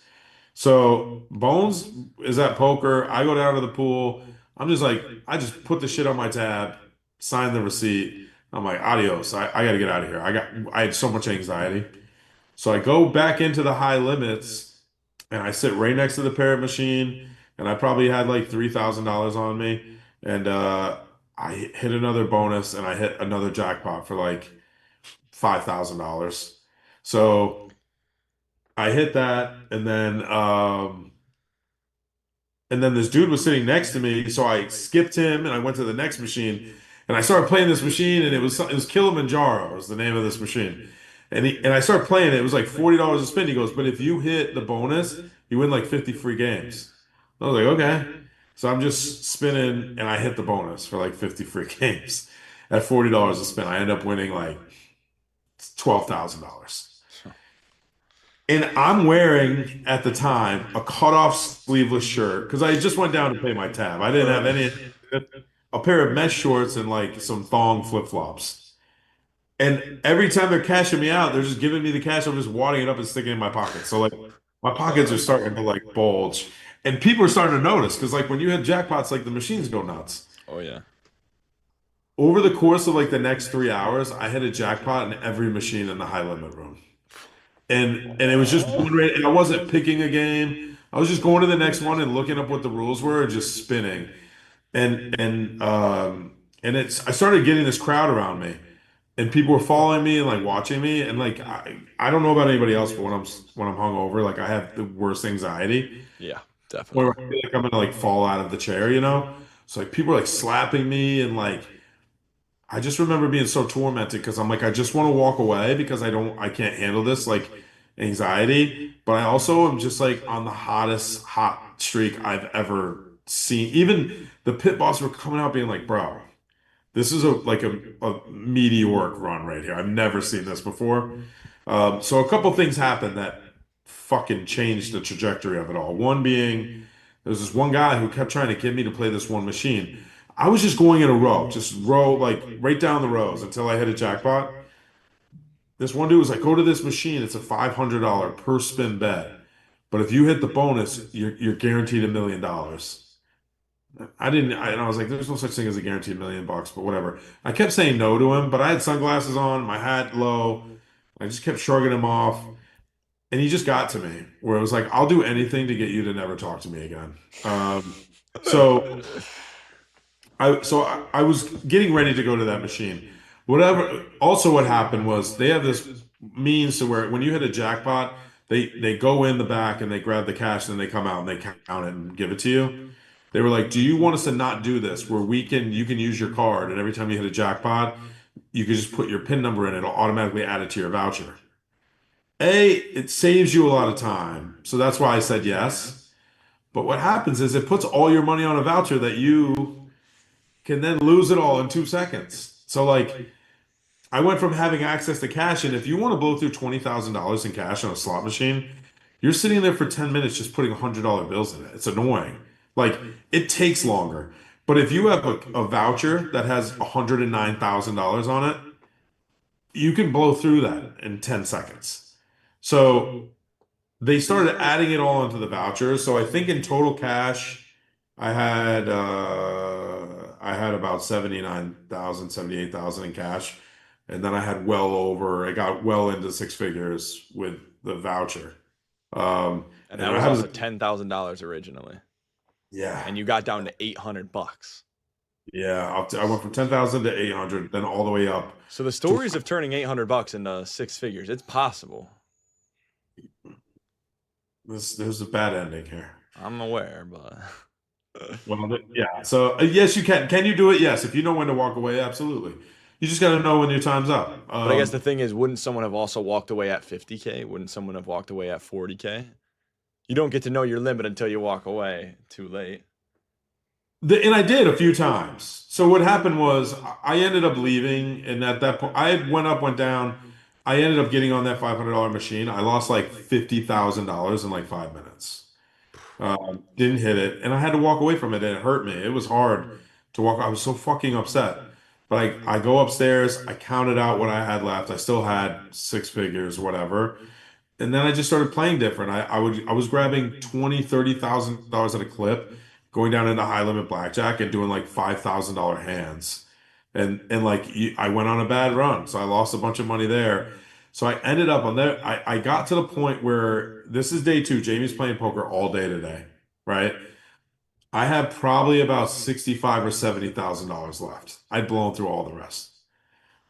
So Bones is at poker. I go down to the pool. I'm just like, I just put the shit on my tab, sign the receipt. I'm like, adios. I got to get out of here. I had so much anxiety. So I go back into the high limits and I sit right next to the parrot machine. And I probably had like $3,000 on me. And I hit another bonus and I hit another jackpot for like $5,000. So I hit that and then this dude was sitting next to me, so I skipped him and I went to the next machine and I started playing this machine and it was Kilimanjaro was the name of this machine. And I started playing it. It was like $40 a spin. He goes, but if you hit the bonus, you win like 50 free games. I was like, okay. So I'm just spinning and I hit the bonus for like 50 free games at $40 a spin. I end up winning like $12,000. And I'm wearing at the time a cutoff sleeveless shirt because I just went down to pay my tab. I didn't have any, a pair of mesh shorts and like some thong flip-flops. And every time they're cashing me out, they're just giving me the cash. I'm just wadding it up and sticking it in my pockets. So like my pockets are starting to like bulge. And people are starting to notice because like when you hit jackpots, like the machines go nuts. Oh yeah. Over the course of like the next 3 hours, I hit a jackpot in every machine in the high limit room. And it was just one rate, and I wasn't picking a game. I was just going to the next one and looking up what the rules were and just spinning. And it's I started getting this crowd around me, and people were following me and like watching me. And like I don't know about anybody else, but when I'm hungover, like I have the worst anxiety Yeah, where definitely. I feel like I'm gonna like fall out of the chair, you know? So like people are like slapping me and like I just remember being so tormented because I'm like, I just want to walk away because I can't handle this like anxiety. But I also am just like on the hottest hot streak I've ever seen. Even the pit boss were coming out being like, bro, this is a meteoric run right here. I've never seen this before. So a couple things happened that fucking changed the trajectory of it all. One being there's this one guy who kept trying to get me to play this one machine. I was just going in a row, just row like right down the rows until I hit a jackpot. This one dude was like, "Go to this machine. It's a $500 per spin bet, but if you hit the bonus, you're guaranteed $1 million." And I was like, "There's no such thing as a guaranteed $1 million, but whatever." I kept saying no to him, but I had sunglasses on, my hat low. I just kept shrugging him off. And he just got to me where it was like, I'll do anything to get you to never talk to me again. So I was getting ready to go to that machine. Whatever. Also, what happened was they have this means to where when you hit a jackpot, they go in the back and they grab the cash and then they come out and they count it and give it to you. They were like, "Do you want us to not do this? Where you can use your card and every time you hit a jackpot, you can just put your PIN number in. It'll automatically add it to your voucher." It saves you a lot of time. So that's why I said yes. But what happens is it puts all your money on a voucher that you can then lose it all in 2 seconds. So like I went from having access to cash, and if you want to blow through $20,000 in cash on a slot machine, you're sitting there for 10 minutes just putting $100 bills in it. It's annoying. Like it takes longer. But if you have a voucher that has $109,000 on it, you can blow through that in 10 seconds. So they started adding it all into the voucher. So I think in total cash, I had about 79,000, 78,000 in cash. And then I had it got well into six figures with the voucher. And And that I was had also $10,000 originally. yeah, And you got down to $800. yeah. I went from 10,000 to 800, then all the way up So the to stories of turning $800 into six figures, it's possible. there's a bad ending here. I'm aware, but Well, yeah. So yes, you can. Can you do it? Yes. If you know when to walk away, absolutely. You just got to know when your time's up. but I guess the thing is, wouldn't someone have also walked away at 50K? Wouldn't someone have walked away at 40K? You don't get to know your limit until you walk away. Too late. And I did a few times. So what happened was I ended up leaving, and at that point, I went up, went down. I ended up getting on that $500 machine. I lost like $50,000 in like 5 minutes. Didn't hit it, and I had to walk away from it, and it hurt me. It was hard to walk. I was so fucking upset. But I go upstairs. I counted out what I had left. I still had six figures, whatever. and then I just started playing different. I was grabbing 20, $30,000 at a clip, going down into high limit blackjack and doing like $5,000 hands. And like I went on a bad run, so I lost a bunch of money there. So I ended up on there. I got to the point where this is day two. Jamie's playing poker all day today, right? I had probably about 65 or $70,000 left. I'd blown through all the rest,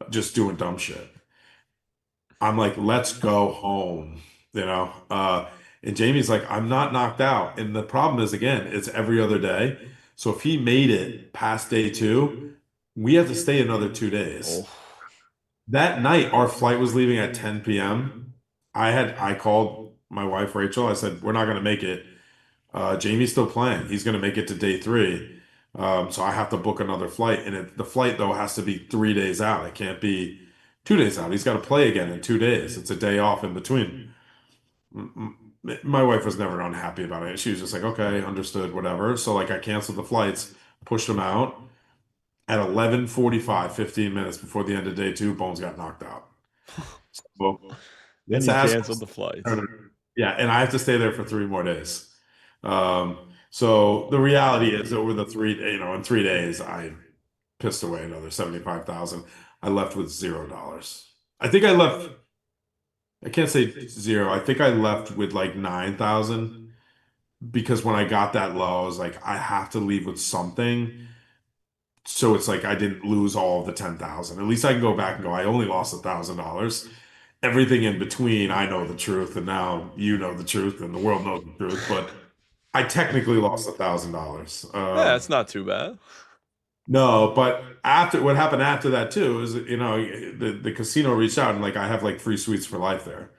just doing dumb shit. I'm like, let's go home, you know? And Jamie's like, I'm not knocked out. And the problem is, again, it's every other day. So if he made it past day two, we have to stay another 2 days. Oh, That night, our flight was leaving at 10 p.m. I called my wife, Rachel. I said, we're not going to make it. Jamie's still playing. He's going to make it to day three. So I have to book another flight. And the flight, though, has to be 3 days out. It can't be 2 days out. He's got to play again in 2 days. It's a day off in between. My wife was never unhappy about it. She was just like, okay, understood, whatever. So like I canceled the flights, pushed them out. At 11:45, 15 minutes before the end of day two, Bones got knocked out. So and this you ass, canceled the flights. yeah, and I have to stay there for 3 more days. So the reality is over the in 3 days, I pissed away another 75,000. I left with $0. I think I left, I can't say zero. I think I left with like 9,000 because when I got that low, I was like, I have to leave with something. So it's like I didn't lose all of the 10,000. At least I can go back and go, I only lost $1,000. Everything in between, I know the truth, and now you know the truth, and the world knows the truth. But I technically lost $1,000. Yeah, it's not too bad. No, but after what happened after that too is the casino reached out and like I have like free suites for life there,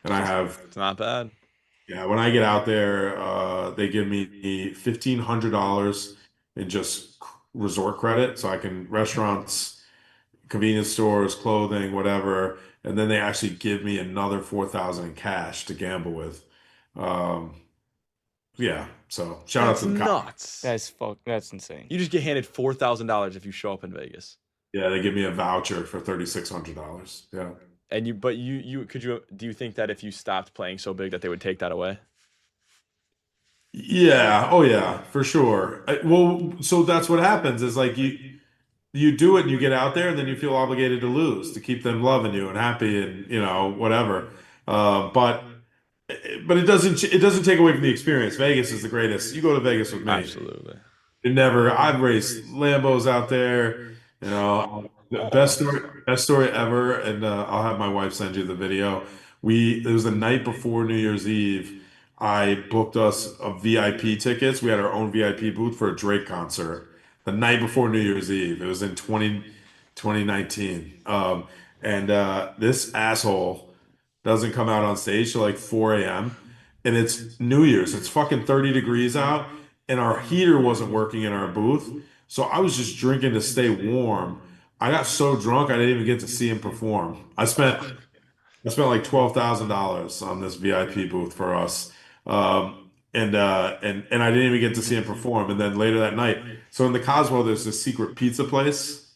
and I have It's not bad. yeah when I get out there, they give me $1,500 in just resort credit, so I can restaurants, convenience stores, clothing, whatever, and then they actually give me another 4,000 in cash to gamble with. Um, yeah, so shout out That's to the cops. nuts. That's insane. You just get handed $4,000 if you show up in Vegas. Yeah, they give me a voucher for $3,600. Yeah. And do you think that if you stopped playing so big that they would take that away? Yeah, oh yeah, for sure. Well, so that's what happens is like you do it and you get out there and then you feel obligated to lose to keep them loving you and happy and whatever. But it doesn't take away from the experience. Vegas is the greatest. You go to Vegas with me. Absolutely. I've raced Lambos out there, the best story ever, and I'll have my wife send you the video. It was the night before New Year's Eve. I booked us a VIP tickets. We had our own VIP booth for a Drake concert the night before New Year's Eve. It was in 2019. And this asshole doesn't come out on stage till like 4 a.m. And it's New Year's. It's fucking 30 degrees out, and our heater wasn't working in our booth. So I was just drinking to stay warm. I got so drunk I didn't even get to see him perform. I spent like $12,000 on this VIP booth for us. And I didn't even get to see him perform. And then later that night, so in the Cosmo, there's this secret pizza place,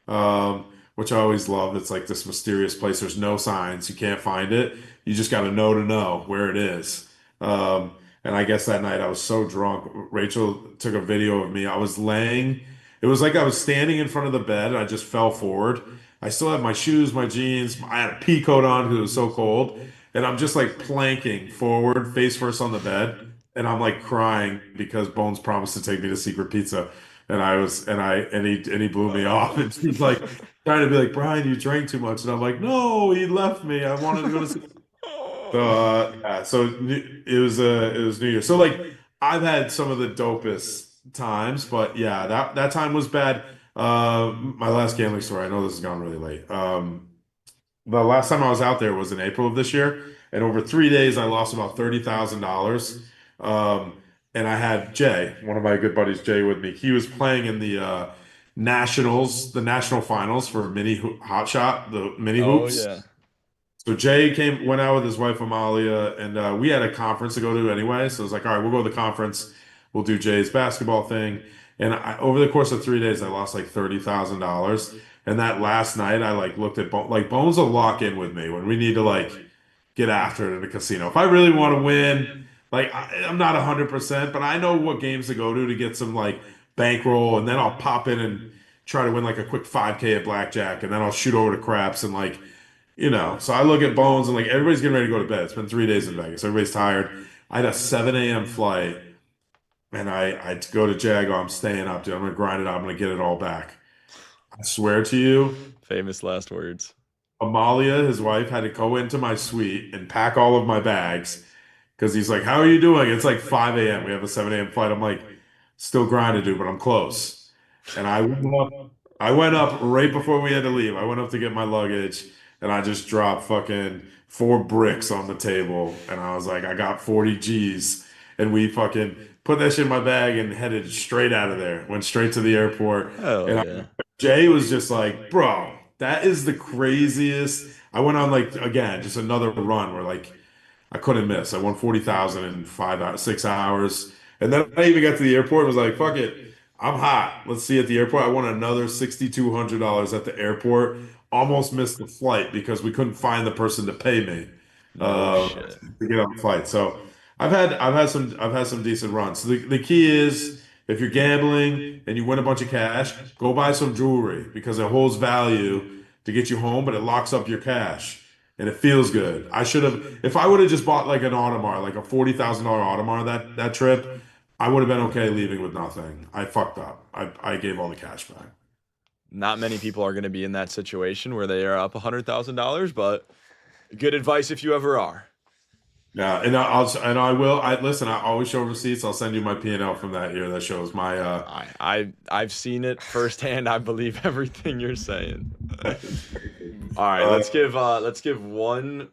which I always love. It's like this mysterious place. There's no signs. You can't find it. You just got to know where it is. And I guess that night I was so drunk. Rachel took a video of me. I was laying. It was like I was standing in front of the bed and I just fell forward. I still had my shoes, my jeans. I had a pea coat on because it was so cold. And I'm just like planking forward, face first on the bed. And I'm like crying because Bones promised to take me to Secret Pizza. And he blew me off. And he's like trying to be like, Brian, you drank too much. And I'm like, no, he left me. I wanted to go to so yeah, so it was New Year. So like I've had some of the dopest times, but yeah, that time was bad. My last gambling story. I know this has gone really late. The last time I was out there was in April of this year, and over 3 days I lost about $30,000. Um, and I had Jay, one of my good buddies, Jay, with me. He was playing in the nationals, the national finals for hot shot, the mini Oh hoops. yeah. So Jay went out with his wife Amalia, and we had a conference to go to anyway. So it was like, all right, we'll go to the conference. We'll do Jay's basketball thing. And over the course of 3 days, I lost like $30,000. And that last night, I like looked at like Bones will lock in with me when we need to like get after it at a casino. If I really want to win, like I'm not 100%, but I know what games to go to get some like bankroll, and then I'll pop in and try to win like a quick 5K at blackjack, and then I'll shoot over to craps and like, so I look at bones and like everybody's getting ready to go to bed. It's been 3 days in Vegas. Everybody's tired. I had a 7 a.m. flight, and I go to Jag. I'm staying up, dude. I'm gonna grind it out. I'm gonna get it all back. I swear to you, Famous last words. Amalia, his wife, had to go into my suite and pack all of my bags because he's like, "How are you doing?" It's like 5 a.m. We have a 7 a.m. flight. I'm like, still grinding, dude, but I'm close. And I went up right before we had to leave. I went up to get my luggage, and I just dropped fucking 4 bricks on the table. And I was like, I got 40 G's. And we fucking put that shit in my bag and headed straight out of there. Went straight to the airport. Hell And yeah. Jay was just like, bro, that is the craziest. I went on like again, just another run where like I couldn't miss. I won 40,000 in 5 hours, 6 hours. And then I even got to the airport and was like, fuck it. I'm hot. Let's see at the airport. I won another $6,200 at the airport. Almost missed the flight because we couldn't find the person to pay me No shit. to get on the flight. So I've had some decent runs. So the key is if you're gambling and you win a bunch of cash, go buy some jewelry because it holds value to get you home, but it locks up your cash and it feels good. I should have, if I would have just bought like an Audemars, like a $40,000 Audemars that trip, I would have been okay leaving with nothing. I fucked up. I gave all the cash back. Not many people are going to be in that situation where they are up $100,000, but good advice if you ever are. Yeah, and I will. I listen. I always show receipts. I'll send you my P&L from that year that shows my. I've seen it firsthand. I believe everything you're saying. All right, Uh, let's give one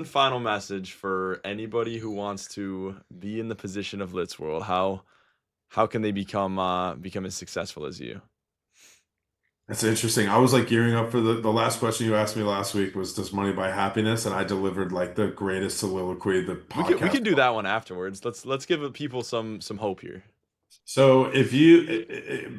final message for anybody who wants to be in the position of Litzworld. How can they become as successful as you? That's interesting. I was like gearing up for the last question you asked me last week was does money buy happiness? And I delivered like the greatest soliloquy the We can podcast. do that one afterwards. Let's give people some hope here. So if you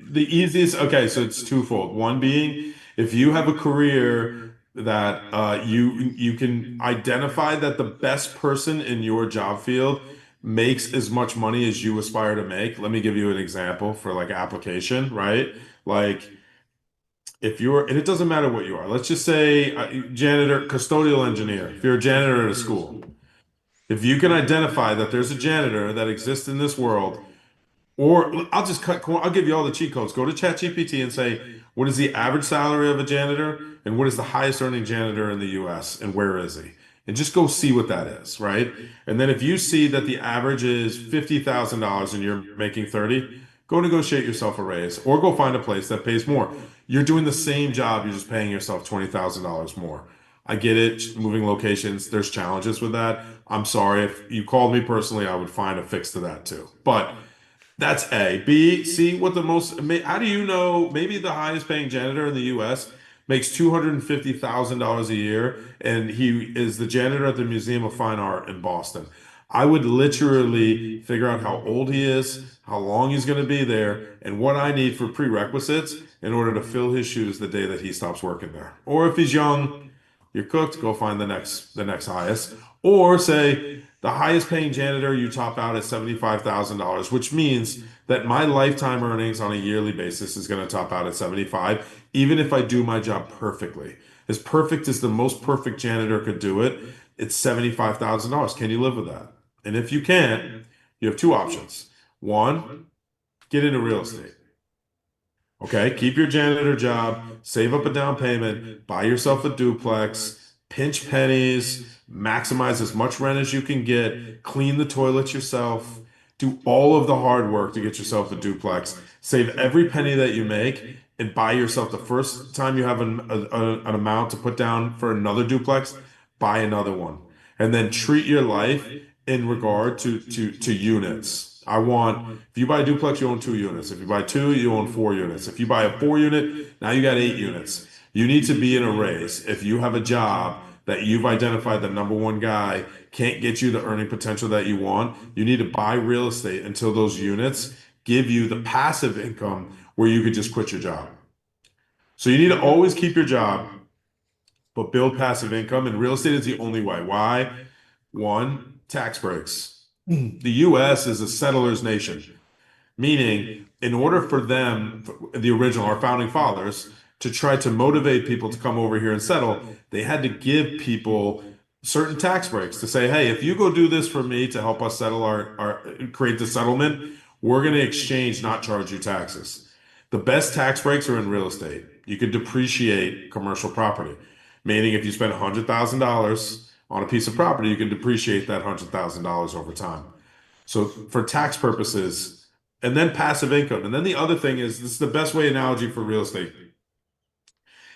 the easiest okay, so it's twofold. One being if you have a career that you can identify that the best person in your job field makes as much money as you aspire to make. Let me give you an example for like application, right? Like if you're, and it doesn't matter what you are, let's just say janitor, custodial engineer, if you're a janitor at a school, if you can identify that there's a janitor that exists in this world, or I'll give you all the cheat codes. Go to ChatGPT and say, what is the average salary of a janitor and what is the highest earning janitor in the US and where is he? And just go see what that is, right? And then if you see that the average is $50,000 and you're making 30, go negotiate yourself a raise or go find a place that pays more. You're doing the same job, you're just paying yourself $20,000 more. I get it, moving locations, there's challenges with that. I'm sorry if you called me personally, I would find a fix to that too. But that's A. B, see what the most, how do you know maybe the highest paying janitor in the US makes $250,000 a year and he is the janitor at the Museum of Fine Art in Boston. I would literally figure out how old he is, how long he's going to be there, and what I need for prerequisites in order to fill his shoes the day that he stops working there. Or if he's young, you're cooked, go find the next highest. Or say the highest paying janitor you top out at $75,000, which means that my lifetime earnings on a yearly basis is going to top out at 75, even if I do my job perfectly. As perfect as the most perfect janitor could do it, it's $75,000. Can you live with that? And if you can't, you have two options. One, get into real estate. Okay, keep your janitor job, save up a down payment, buy yourself a duplex, pinch pennies, maximize as much rent as you can get, clean the toilets yourself, do all of the hard work to get yourself a duplex, save every penny that you make, and buy yourself the first time you have an amount to put down for another duplex, buy another one. And then treat your life in regard to units. I want, if you buy a duplex, you own 2 units. If you buy two, you own 4 units. If you buy a 4 unit, now you got 8 units. You need to be in a race. If you have a job that you've identified the number one guy can't get you the earning potential that you want, you need to buy real estate until those units give you the passive income where you could just quit your job. So you need to always keep your job, but build passive income. And real estate is the only way. Why? One, tax breaks. The U.S. is a settler's nation, meaning in order for them, the original, our founding fathers, to try to motivate people to come over here and settle, they had to give people certain tax breaks to say, hey, if you go do this for me to help us settle our create the settlement, we're going to exchange, not charge you taxes. The best tax breaks are in real estate. You can depreciate commercial property, meaning if you spend $100,000 on a piece of property, you can depreciate that $100,000 over time. So for tax purposes, and then passive income. And then the other thing is, this is the best way analogy for real estate.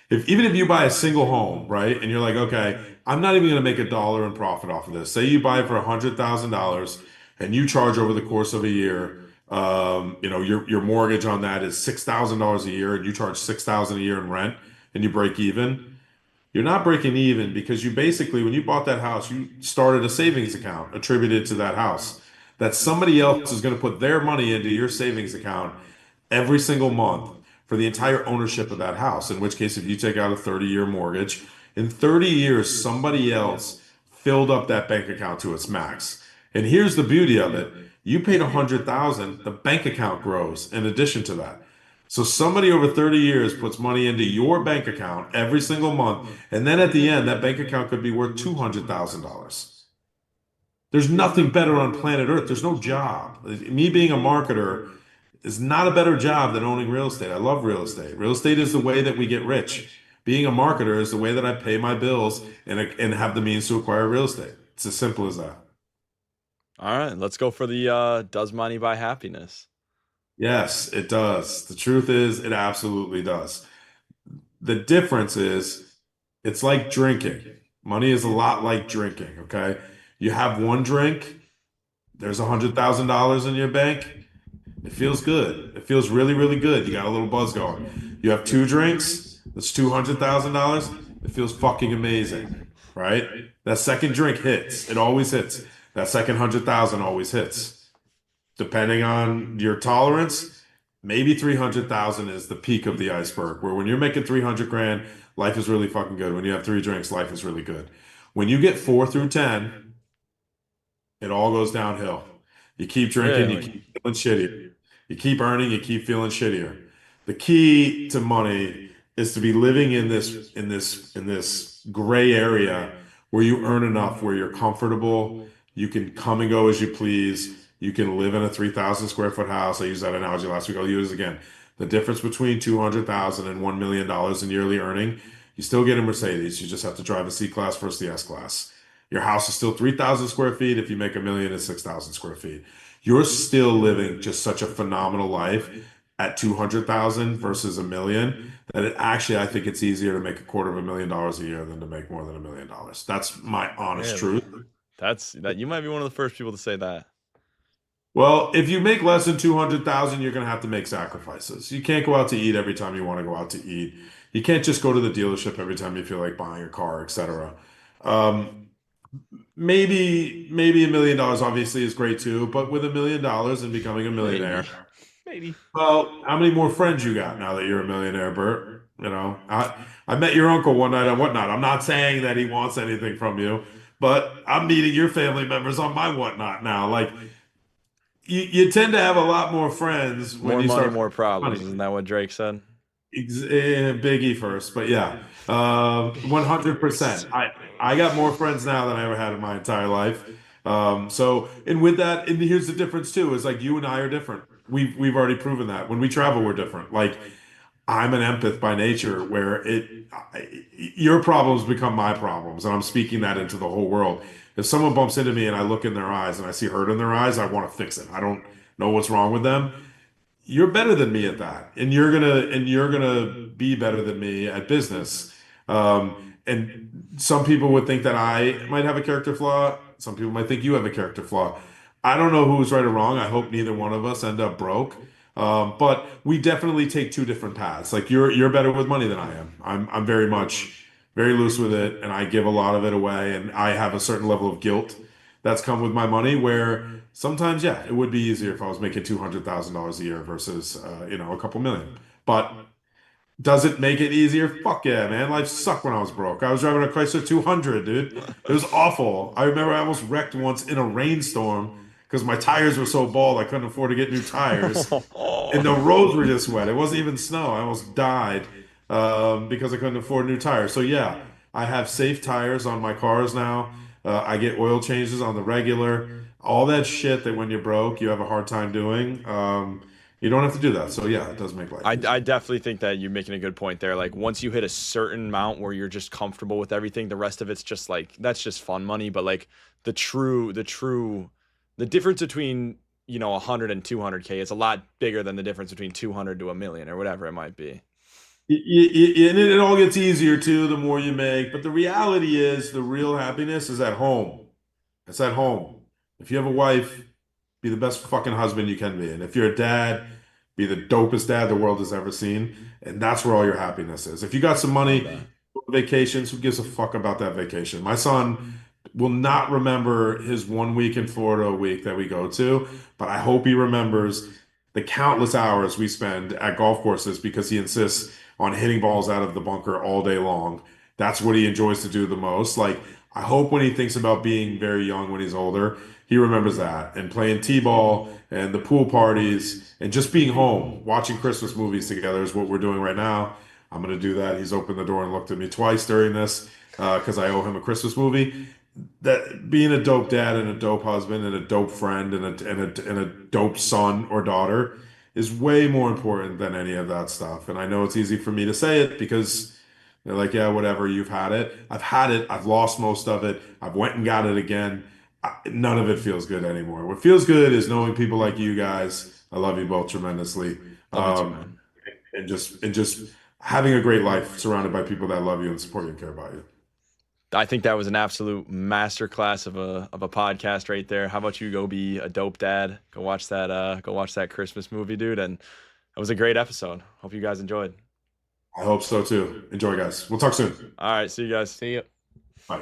If even if you buy a single home, right, and you're like, okay, I'm not even going to make a dollar in profit off of this. Say you buy it for $100,000 and you charge over the course of a year, your mortgage on that is $6,000 a year, and you charge $6,000 a year in rent, and you break even. You're not breaking even because you basically, when you bought that house, you started a savings account attributed to that house that somebody else is going to put their money into your savings account every single month for the entire ownership of that house. In which case, if you take out a 30-year mortgage, in 30 years, somebody else filled up that bank account to its max. And here's the beauty of it. You paid 100,000, the bank account grows in addition to that. So somebody over 30 years puts money into your bank account every single month, and then at the end, that bank account could be worth $200,000. There's nothing better on planet Earth. There's no job. Me being a marketer is not a better job than owning real estate. I love real estate. Real estate is the way that we get rich. Being a marketer is the way that I pay my bills and have the means to acquire real estate. It's as simple as that. All right, let's go for the does money buy happiness? Yes, it does. The truth is, it absolutely does. The difference is, it's like drinking. Money is a lot like drinking, okay? You have one drink, there's $100,000 in your bank. It feels good. It feels really, really good. You got a little buzz going. You have two drinks, that's $200,000. It feels fucking amazing, right? That second drink hits. It always hits. That second 100,000 always hits. Depending on your tolerance, maybe 300,000 is the peak of the iceberg, where when you're making 300 grand, life is really fucking good. When you have three drinks, life is really good. When you get 4 through 10, it all goes downhill. You keep drinking, you Really? keep feeling shittier. You keep earning, you keep feeling shittier. The key to money is to be living in this gray area where you earn enough, where you're comfortable, you can come and go as you please, you can live in a 3,000 square foot house. I used that analogy last week. I'll use it again. The difference between 200,000 and $1 million in yearly earning, you still get a Mercedes. You just have to drive a C class versus the S class. Your house is still 3,000 square feet. If you make a million, it's 6,000 square feet. You're still living just such a phenomenal life at 200,000 versus a million that I think it's easier to make $250,000 a year than to make more than $1 million. That's my honest Really? truth. That you might be one of the first people to say that. Well, if you make less than 200,000, you're going to have to make sacrifices. You can't go out to eat every time you want to go out to eat. You can't just go to the dealership every time you feel like buying a car, etc. Um, maybe $1 million obviously is great too, but with $1 million and becoming a millionaire, Maybe. Maybe. well, how many more friends you got now that you're a millionaire, Bert? I met your uncle one night on Whatnot. I'm not saying that he wants anything from you, but I'm meeting your family members on my Whatnot now. Like you tend to have a lot more friends when More you money, start more making problems. money. Isn't that what Drake said? Biggie first, but yeah, 100%. I got more friends now than I ever had in my entire life. And with that, and here's the difference too, is like you and I are different. We've already proven that. When we travel, we're different. Like I'm an empath by nature, where your problems become my problems, and I'm speaking that into the whole world. If someone bumps into me and I look in their eyes and I see hurt in their eyes, I want to fix it. I don't know what's wrong with them. You're better than me at that, and you're gonna be better than me at business. And some people would think that I might have a character flaw. Some people might think you have a character flaw. I don't know who's right or wrong. I hope neither one of us end up broke. But we definitely take two different paths. Like you're better with money than I am. I'm very much very loose with it, and I give a lot of it away, and I have a certain level of guilt that's come with my money where sometimes, yeah, it would be easier if I was making $200,000 a year versus, a couple million. But Does it make it easier? Fuck yeah, man. Life sucked when I was broke. I was driving a Chrysler 200, dude. It was awful. I remember I almost wrecked once in a rainstorm because my tires were so bald I couldn't afford to get new tires. And the roads were just wet. It wasn't even snow. I almost died because I couldn't afford new tires. So yeah, I have safe tires on my cars now. I get oil changes on the regular. All that shit that when you're broke, you have a hard time doing. You don't have to do that. So yeah, it does make life I easier. definitely think that you're making a good point there. Like once you hit a certain amount where you're just comfortable with everything, the rest of it's just like that's just fun money. But like the difference between 100 and 200K is a lot bigger than the difference between 200 to a million or whatever it might be. And it all gets easier too the more you make. But the reality is, the real happiness is at home. It's at home. If you have a wife, be the best fucking husband you can be. And if you're a dad, be the dopest dad the world has ever seen. And that's where all your happiness is. If you got some Love money, that. go on vacations, who gives a fuck about that vacation? My son will not remember his 1 week in Florida a week that we go to, but I hope he remembers the countless hours we spend at golf courses because he insists on hitting balls out of the bunker all day long. That's what he enjoys to do the most. Like, I hope when he thinks about being very young when he's older, he remembers that and playing t-ball and the pool parties and just being home, watching Christmas movies together is what we're doing right now. I'm gonna do that. He's opened the door and looked at me twice during this because I owe him a Christmas movie. That being a dope dad and a dope husband and a dope friend and a dope son or daughter is way more important than any of that stuff. And I know it's easy for me to say it because they're like, yeah, whatever, you've had it. I've had it. I've lost most of it. I've went and got it again. None of it feels good anymore. What feels good is knowing people like you guys. I love you both tremendously. Love you too, Um, man. and just having a great life surrounded by people that love you and support you and care about you. I think that was an absolute masterclass of a podcast right there. How about you go be a dope dad? Go watch that Christmas movie, dude. And that was a great episode. Hope you guys enjoyed. I hope so too. Enjoy, guys. We'll talk soon. All right, see you guys. See ya. Bye.